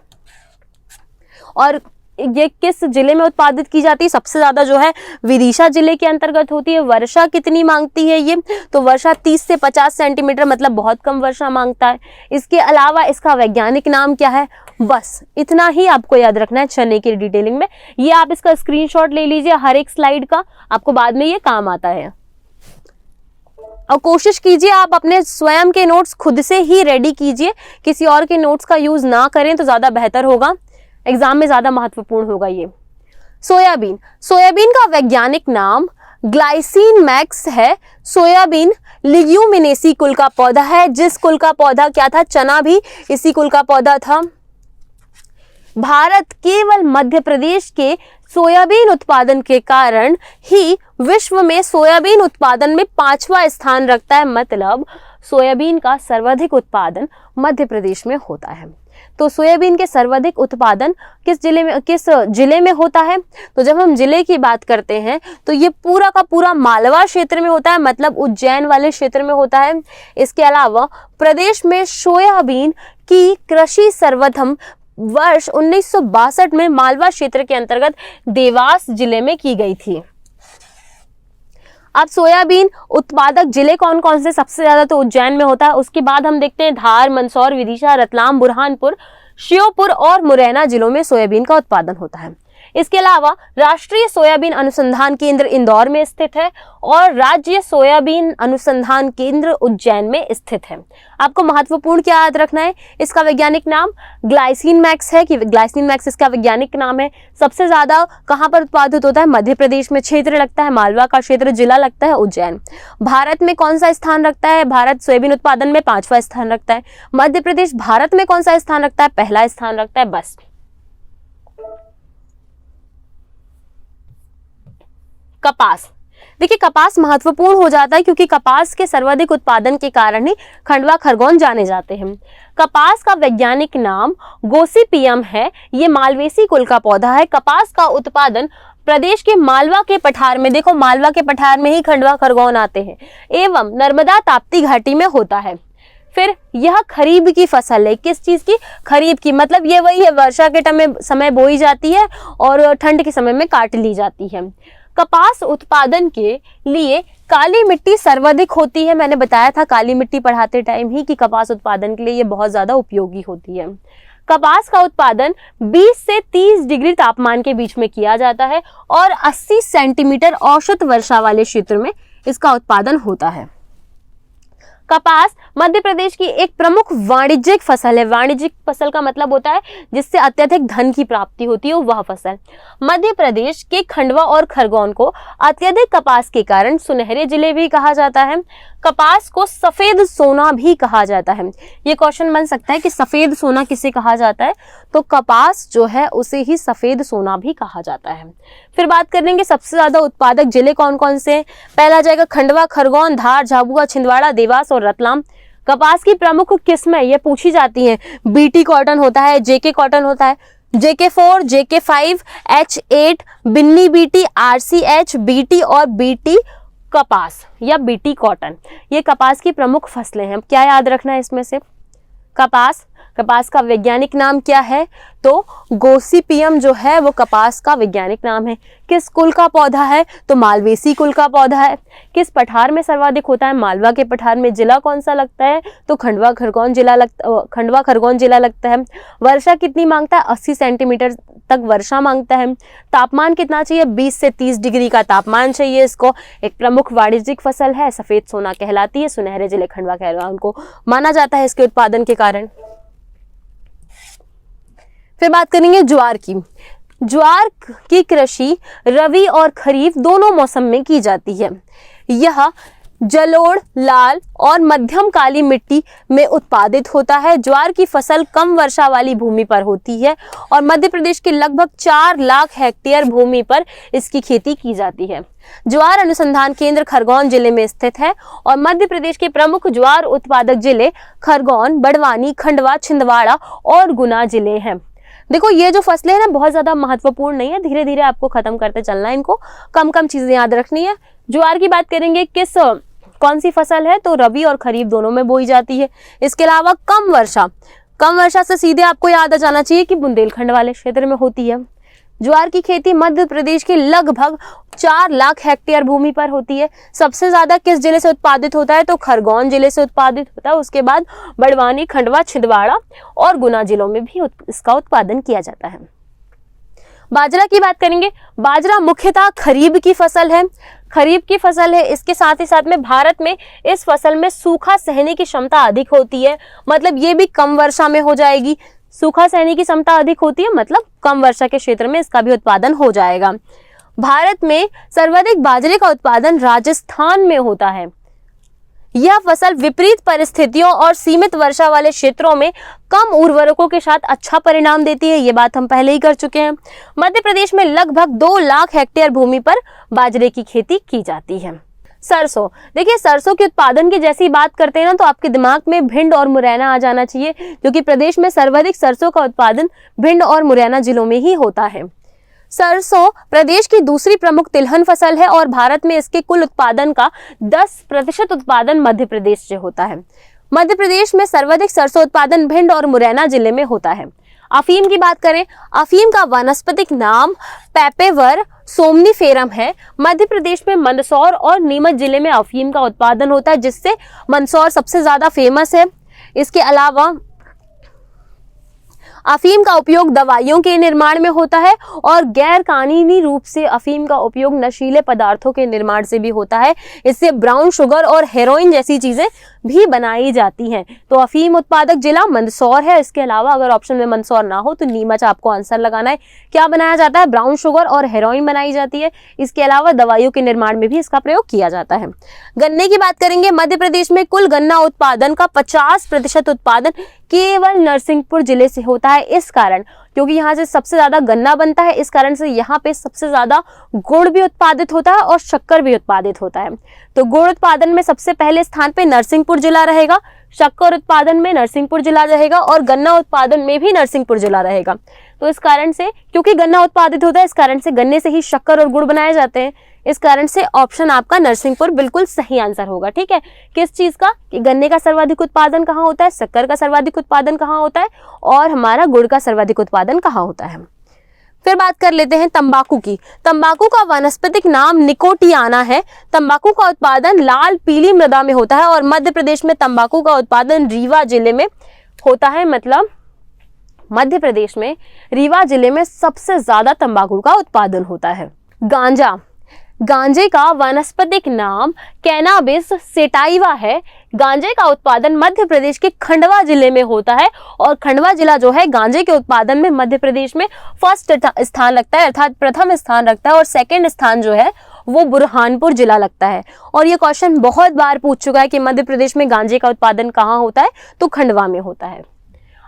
और ये किस जिले में उत्पादित की जाती है, सबसे ज्यादा जो है विदिशा जिले के अंतर्गत होती है। वर्षा कितनी मांगती है ये, तो वर्षा 30 से 50 सेंटीमीटर, मतलब बहुत कम वर्षा मांगता है। इसके अलावा इसका वैज्ञानिक नाम क्या है, बस इतना ही आपको याद रखना है चने की डिटेलिंग में। ये आप इसका स्क्रीनशॉट ले लीजिए हर एक स्लाइड का, आपको बाद में ये काम आता है। और कोशिश कीजिए आप अपने स्वयं के नोट्स खुद से ही रेडी कीजिए, किसी और के नोट्स का यूज ना करें तो ज्यादा बेहतर होगा, एग्जाम में ज्यादा महत्वपूर्ण होगा ये। सोयाबीन, सोयाबीन का वैज्ञानिक नाम ग्लाइसिन मैक्स है। सोयाबीन लिग्यूमिनेसी कुल का पौधा है, जिस कुल का पौधा क्या था, चना भी इसी कुल का पौधा था। भारत केवल मध्य प्रदेश के सोयाबीन उत्पादन के कारण ही विश्व में सोयाबीन उत्पादन में 5वां स्थान रखता है, मतलब सोयाबीन का सर्वाधिक उत्पादन मध्य प्रदेश में होता है। तो सोयाबीन के सर्वाधिक उत्पादन किस जिले में होता है, तो जब हम जिले की बात करते हैं तो ये पूरा का पूरा मालवा क्षेत्र में होता है, मतलब उज्जैन वाले क्षेत्र में होता है। इसके अलावा प्रदेश में सोयाबीन की कृषि सर्वप्रथम वर्ष 1962 में मालवा क्षेत्र के अंतर्गत देवास जिले में की गई थी। अब सोयाबीन उत्पादक जिले कौन कौन से, सबसे ज्यादा तो उज्जैन में होता है। उसके बाद हम देखते हैं धार, मंदसौर, विदिशा, रतलाम, बुरहानपुर, श्योपुर और मुरैना जिलों में सोयाबीन का उत्पादन होता है। इसके अलावा राष्ट्रीय सोयाबीन अनुसंधान केंद्र इंदौर में स्थित है और राज्य सोयाबीन अनुसंधान केंद्र उज्जैन में स्थित है। आपको महत्वपूर्ण क्या याद रखना है, इसका वैज्ञानिक नाम ग्लाइसिन मैक्स है, कि ग्लाइसिन मैक्स इसका वैज्ञानिक नाम है। सबसे ज्यादा कहां पर उत्पादित होता है, मध्य प्रदेश में क्षेत्र लगता है, मालवा का क्षेत्र, जिला लगता है उज्जैन। भारत में कौन सा स्थान रखता है, भारत सोयाबीन उत्पादन में 5वां स्थान रखता है। मध्य प्रदेश भारत में कौन सा स्थान रखता है, पहला स्थान रखता है। बस कपास, देखिए कपास महत्वपूर्ण हो जाता है क्योंकि कपास के सर्वाधिक उत्पादन के कारण ही खंडवा खरगोन जाने जाते हैं। कपास का वैज्ञानिक नाम गोसिपियम है, ये मालवेसी कुल का पौधा है। कपास का उत्पादन प्रदेश के मालवा के पठार में, देखो मालवा के पठार में ही खंडवा खरगोन आते हैं, एवं नर्मदा ताप्ती घाटी में होता है। फिर यह खरीफ की फसल है, किस चीज की, खरीफ की, मतलब ये वही है वर्षा के समय बोई जाती है और ठंड के समय में काट ली जाती है। कपास उत्पादन के लिए काली मिट्टी सर्वाधिक होती है, मैंने बताया था काली मिट्टी पढ़ाते टाइम ही कि कपास उत्पादन के लिए ये बहुत ज्यादा उपयोगी होती है। कपास का उत्पादन 20 से 30 डिग्री तापमान के बीच में किया जाता है और 80 सेंटीमीटर औसत वर्षा वाले क्षेत्र में इसका उत्पादन होता है। कपास मध्य प्रदेश की एक प्रमुख वाणिज्यिक फसल है। वाणिज्यिक फसल का मतलब होता है जिससे अत्यधिक धन की प्राप्ति होती है, वह फसल। मध्य प्रदेश के खंडवा और खरगोन को अत्यधिक कपास के कारण सुनहरे जिले भी कहा जाता है। कपास को सफेद सोना भी कहा जाता है। ये क्वेश्चन बन सकता है कि सफेद सोना किसे कहा जाता है, तो कपास जो है उसे ही सफेद सोना भी कहा जाता है। फिर बात करेंगे सबसे ज्यादा उत्पादक जिले कौन कौन से। पहला जाएगा खंडवा, खरगोन, धार, झाबुआ, छिंदवाड़ा, देवास और रतलाम। कपास की प्रमुख किस्में ये पूछी जाती हैं, बीटी कॉटन होता है, जेके कॉटन होता है, JK4, JK5, H8, बिन्नी बीटी, RCH, बीटी और बीटी कपास या बीटी कॉटन, ये कपास की प्रमुख फसलें हैं। क्या याद रखना है इसमें से, कपास, कपास का वैज्ञानिक नाम क्या है, तो गोसिपियम जो है वो कपास का वैज्ञानिक नाम है। किस कुल का पौधा है, तो मालवेसी कुल का पौधा है। किस पठार में सर्वाधिक होता है, मालवा के पठार में। जिला कौन सा लगता है, तो खंडवा खरगोन जिला लगता है। वर्षा कितनी मांगता है, 80 सेंटीमीटर तक वर्षा मांगता है। तापमान कितना चाहिए, 20 से 30 डिग्री का तापमान चाहिए इसको। एक प्रमुख वाणिज्यिक फसल है, सफेद सोना कहलाती है। सुनहरे जिले खंडवा खरगोन को माना जाता है इसके उत्पादन के कारण। फिर बात करेंगे ज्वार की। ज्वार की कृषि रबी और खरीफ दोनों मौसम में की जाती है। यह जलोढ़, लाल और मध्यम काली मिट्टी में उत्पादित होता है। ज्वार की फसल कम वर्षा वाली भूमि पर होती है और मध्य प्रदेश के लगभग 4 लाख हेक्टेयर भूमि पर इसकी खेती की जाती है। ज्वार अनुसंधान केंद्र खरगोन जिले में स्थित है और मध्य प्रदेश के प्रमुख ज्वार उत्पादक जिले खरगोन, बड़वानी, खंडवा, छिंदवाड़ा और गुना जिले हैं। देखो ये जो फसलें हैं ना बहुत ज्यादा महत्वपूर्ण नहीं है, धीरे धीरे आपको खत्म करते चलना है इनको, कम कम चीजें याद रखनी है। ज्वार की बात करेंगे, कौन सी फसल है, तो रबी और खरीफ दोनों में बोई जाती है। इसके अलावा कम वर्षा से सीधे आपको याद आ जाना चाहिए कि बुंदेलखंड वाले क्षेत्र में होती है। ज्वार की खेती मध्य प्रदेश के लगभग 4 लाख हेक्टेयर भूमि पर होती है। सबसे ज्यादा किस जिले से उत्पादित होता है, तो खरगोन जिले से उत्पादित होता है। उसके बाद बड़वानी, खंडवा, छिंदवाड़ा और गुना जिलों में भी इसका उत्पादन किया जाता है। बाजरा की बात करेंगे, बाजरा मुख्यतः खरीफ की फसल है। इसके साथ ही साथ में भारत में इस फसल में सूखा सहने की क्षमता अधिक होती है, मतलब ये भी कम वर्षा में हो जाएगी। सूखा सहने की क्षमता अधिक होती है, मतलब कम वर्षा के क्षेत्र में इसका भी उत्पादन हो जाएगा। भारत में सर्वाधिक बाजरे का उत्पादन राजस्थान में होता है। यह फसल विपरीत परिस्थितियों और सीमित वर्षा वाले क्षेत्रों में कम उर्वरकों के साथ अच्छा परिणाम देती है, ये बात हम पहले ही कर चुके हैं। मध्य प्रदेश में लगभग 2 लाख हेक्टेयर भूमि पर बाजरे की खेती की जाती है। सरसों, देखिए सरसों के उत्पादन की जैसी बात करते हैं ना, तो आपके दिमाग में भिंड और मुरैना आ जाना चाहिए, क्योंकि प्रदेश में सर्वाधिक सरसों का उत्पादन भिंड और मुरैना जिलों में ही होता है। सरसों प्रदेश की दूसरी प्रमुख तिलहन फसल है और भारत में इसके कुल उत्पादन का 10% उत्पादन मध्य प्रदेश से होता है। मध्य प्रदेश में सर्वाधिक सरसों उत्पादन भिंड और मुरैना जिले में होता है। अफीम की बात करें, अफीम का वानस्पतिक नाम पेपेवर सोमनीफेरम है। मध्य प्रदेश में मंदसौर और नीमच जिले में अफीम का उत्पादन होता है, जिससे मंदसौर सबसे ज्यादा फेमस है। इसके अलावा अफीम का उपयोग दवाइयों के निर्माण में होता है और गैर कानूनी रूप से अफीम का उपयोग नशीले पदार्थों के निर्माण से भी होता है। इससे ब्राउन शुगर और हेरोइन जैसी चीजें भी बनाई जाती हैं। तो अफीम उत्पादक जिला मंदसौर है। इसके अलावा अगर ऑप्शन में मंदसौर ना हो तो नीमच आपको आंसर लगाना है। क्या बनाया जाता है, ब्राउन शुगर और हेरोइन बनाई जाती है। इसके अलावा दवाइयों के निर्माण में भी इसका प्रयोग किया जाता है। गन्ने की बात करेंगे, मध्य प्रदेश में कुल गन्ना उत्पादन का 50% उत्पादन केवल नरसिंहपुर जिले से होता है। इस कारण, क्योंकि यहाँ से सबसे ज्यादा गन्ना बनता है, इस कारण से यहाँ पे सबसे ज्यादा गुड़ भी उत्पादित होता है और शक्कर भी उत्पादित होता है। तो गुड़ उत्पादन में सबसे पहले स्थान पे नरसिंहपुर जिला रहेगा, शक्कर उत्पादन में नरसिंहपुर जिला रहेगा और गन्ना उत्पादन में भी नरसिंहपुर जिला रहेगा। तो इस कारण से, क्योंकि गन्ना उत्पादित होता है, इस कारण से गन्ने से ही शक्कर और गुड़ बनाए जाते हैं। इस कारण से ऑप्शन आपका नरसिंहपुर बिल्कुल सही आंसर होगा। ठीक है, किस चीज का, कि गन्ने का सर्वाधिक उत्पादन कहाँ होता है, शक्कर का सर्वाधिक उत्पादन कहाँ होता है और हमारा गुड़ का सर्वाधिक उत्पादन कहाँ होता है। फिर बात कर लेते हैं तंबाकू की। तंबाकू का वानस्पतिक नाम निकोटियाना है। तंबाकू का उत्पादन लाल पीली मृदा में होता है और मध्य प्रदेश में तंबाकू का उत्पादन रीवा जिले में होता है। मतलब मध्य प्रदेश में रीवा जिले में सबसे ज्यादा तंबाकू का उत्पादन होता है। गांजा, गांजे का वानस्पतिक नाम कैनाबिस सेटाइवा है। गांजे का उत्पादन मध्य प्रदेश के खंडवा जिले में होता है और खंडवा जिला जो है गांजे के उत्पादन में मध्य प्रदेश में फर्स्ट स्थान लगता है, अर्थात प्रथम स्थान रखता है और सेकंड स्थान जो है वो बुरहानपुर जिला लगता है। और ये क्वेश्चन बहुत बार पूछ चुका है कि मध्य प्रदेश में गांजे का उत्पादन कहाँ होता है, तो खंडवा में होता है।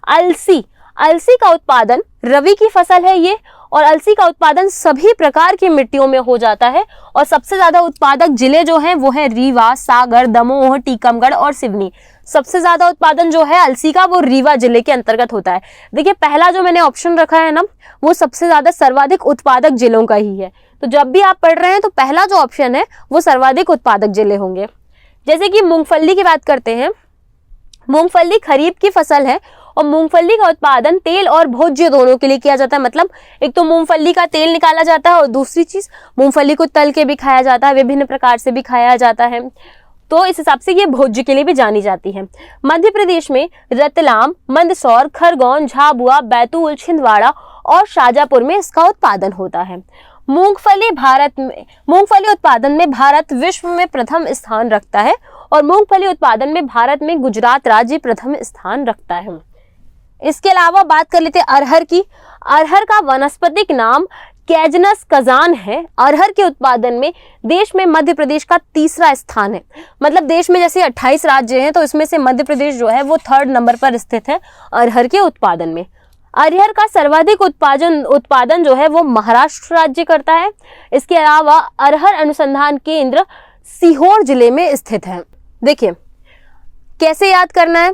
अलसी, अलसी का उत्पादन रबी की फसल है ये, और अलसी का उत्पादन सभी प्रकार की मिट्टियों में हो जाता है और सबसे ज्यादा उत्पादक जिले जो हैं वो है रीवा, सागर, दमोह, टीकमगढ़ और सिवनी। सबसे ज्यादा उत्पादन जो है अलसी का वो रीवा जिले के अंतर्गत होता है। देखिए पहला जो मैंने ऑप्शन रखा है ना, वो सबसे ज्यादा सर्वाधिक उत्पादक जिलों का ही है। तो जब भी आप पढ़ रहे हैं तो पहला जो ऑप्शन है वो सर्वाधिक उत्पादक जिले होंगे। जैसे कि मूंगफली की बात करते हैं, मूंगफली खरीफ की फसल है और मूंगफली का उत्पादन तेल और भोज्य दोनों के लिए किया जाता है। मतलब एक तो मूंगफली का तेल निकाला जाता है और दूसरी चीज मूंगफली को तल के भी खाया जाता है, विभिन्न प्रकार से भी खाया जाता है। तो इस हिसाब से ये भोज्य के लिए भी जानी जाती है। मध्य प्रदेश में रतलाम, मंदसौर, खरगोन, झाबुआ, बैतूल, छिंदवाड़ा और शाजापुर में इसका उत्पादन होता है। मूंगफली उत्पादन में भारत विश्व में प्रथम स्थान रखता है और मूंगफली उत्पादन में भारत में गुजरात राज्य प्रथम स्थान रखता है। इसके अलावा बात कर लेते हैं अरहर की। अरहर का वनस्पतिक नाम कैजनस कजान है। अरहर के उत्पादन में देश में मध्य प्रदेश का तीसरा स्थान है। मतलब देश में जैसे 28 राज्य हैं तो इसमें से मध्य प्रदेश जो है वो 3rd नंबर पर स्थित है अरहर के उत्पादन में। अरहर का सर्वाधिक उत्पादन जो है वो महाराष्ट्र राज्य करता है। इसके अलावा अरहर अनुसंधान केंद्र सीहोर जिले में स्थित है। देखिए कैसे याद करना है,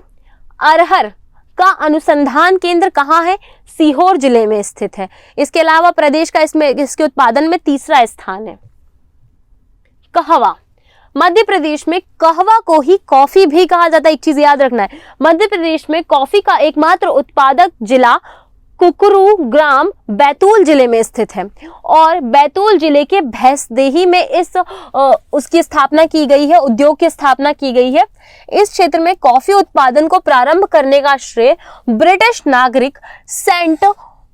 अरहर का अनुसंधान केंद्र कहाँ है? सीहोर जिले में स्थित है। इसके अलावा प्रदेश का इसके उत्पादन में तीसरा स्थान है। कहवा, मध्य प्रदेश में कहवा को ही कॉफी भी कहा जाता है। एक चीज याद रखना है, मध्य प्रदेश में कॉफी का एकमात्र उत्पादक जिला कुकरू ग्राम बैतूल जिले में स्थित है और बैतूल जिले के भैंसदेही में उसकी स्थापना की गई है, उद्योग की स्थापना की गई है। इस क्षेत्र में कॉफी उत्पादन को प्रारंभ करने का श्रेय ब्रिटिश नागरिक सेंट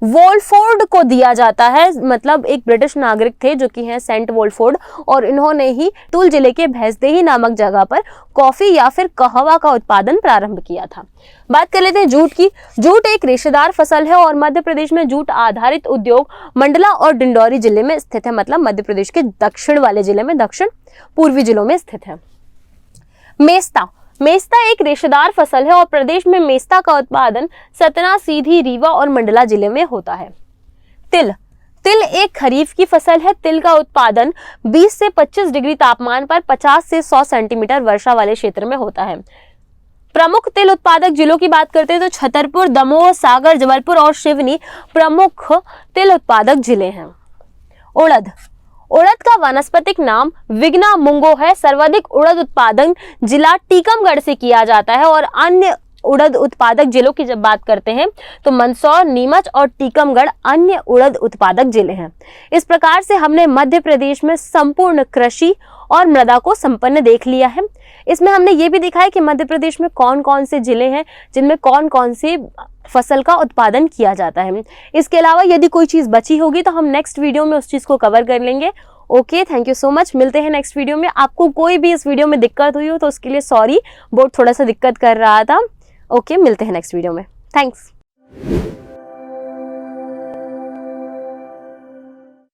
वोल्फोर्ड को दिया जाता है। मतलब एक ब्रिटिश नागरिक थे जो कि हैं सेंट वोल्फोर्ड, और इन्होंने ही बैतूल जिले के भैंसदेही नामक जगह पर कॉफी या फिर कहवा का उत्पादन प्रारंभ किया था। बात कर लेते हैं जूट की। जूट एक रेशेदार फसल है और मध्य प्रदेश में जूट आधारित उद्योग मंडला और डिंडौरी जिले में स्थित है। मतलब मध्य प्रदेश के दक्षिण वाले जिले में, दक्षिण पूर्वी जिलों में स्थित है। मेस्ता, मेस्ता एक रेशेदार फसल है और प्रदेश में मेस्ता का उत्पादन सतना, सीधी, रीवा और मंडला जिले में होता है। तिल, तिल एक खरीफ की फसल है। तिल का उत्पादन 20 से 25 डिग्री तापमान पर 50 से 100 सेंटीमीटर वर्षा वाले क्षेत्र में होता है। प्रमुख तिल उत्पादक जिलों की बात करते हैं तो छतरपुर, दमोह, सागर, जबलपुर और सिवनी प्रमुख तिल उत्पादक जिले हैं। उड़द, उड़द का वानस्पतिक नाम विग्ना मुंगो है। सर्वाधिक उड़द उत्पादन जिला टीकमगढ़ से किया जाता है और अन्य उड़द उत्पादक जिलों की जब बात करते हैं तो मंदसौर, नीमच और टीकमगढ़ अन्य उड़द उत्पादक जिले हैं। इस प्रकार से हमने मध्य प्रदेश में संपूर्ण कृषि और मृदा को संपन्न देख लिया है। इसमें हमने ये भी देखा है कि मध्य प्रदेश में कौन कौन से जिले हैं जिनमें कौन कौन सी फसल का उत्पादन किया जाता है। इसके अलावा यदि कोई चीज़ बची होगी तो हम नेक्स्ट वीडियो में उस चीज़ को कवर कर लेंगे। Okay, thank you so much. मिलते हैं नेक्स्ट वीडियो में। आपको कोई भी इस वीडियो में दिक्कत हुई हो तो उसके लिए सॉरी, बोर्ड थोड़ा सा दिक्कत कर रहा था। ओके, मिलते हैं नेक्स्ट वीडियो में। थैंक्स।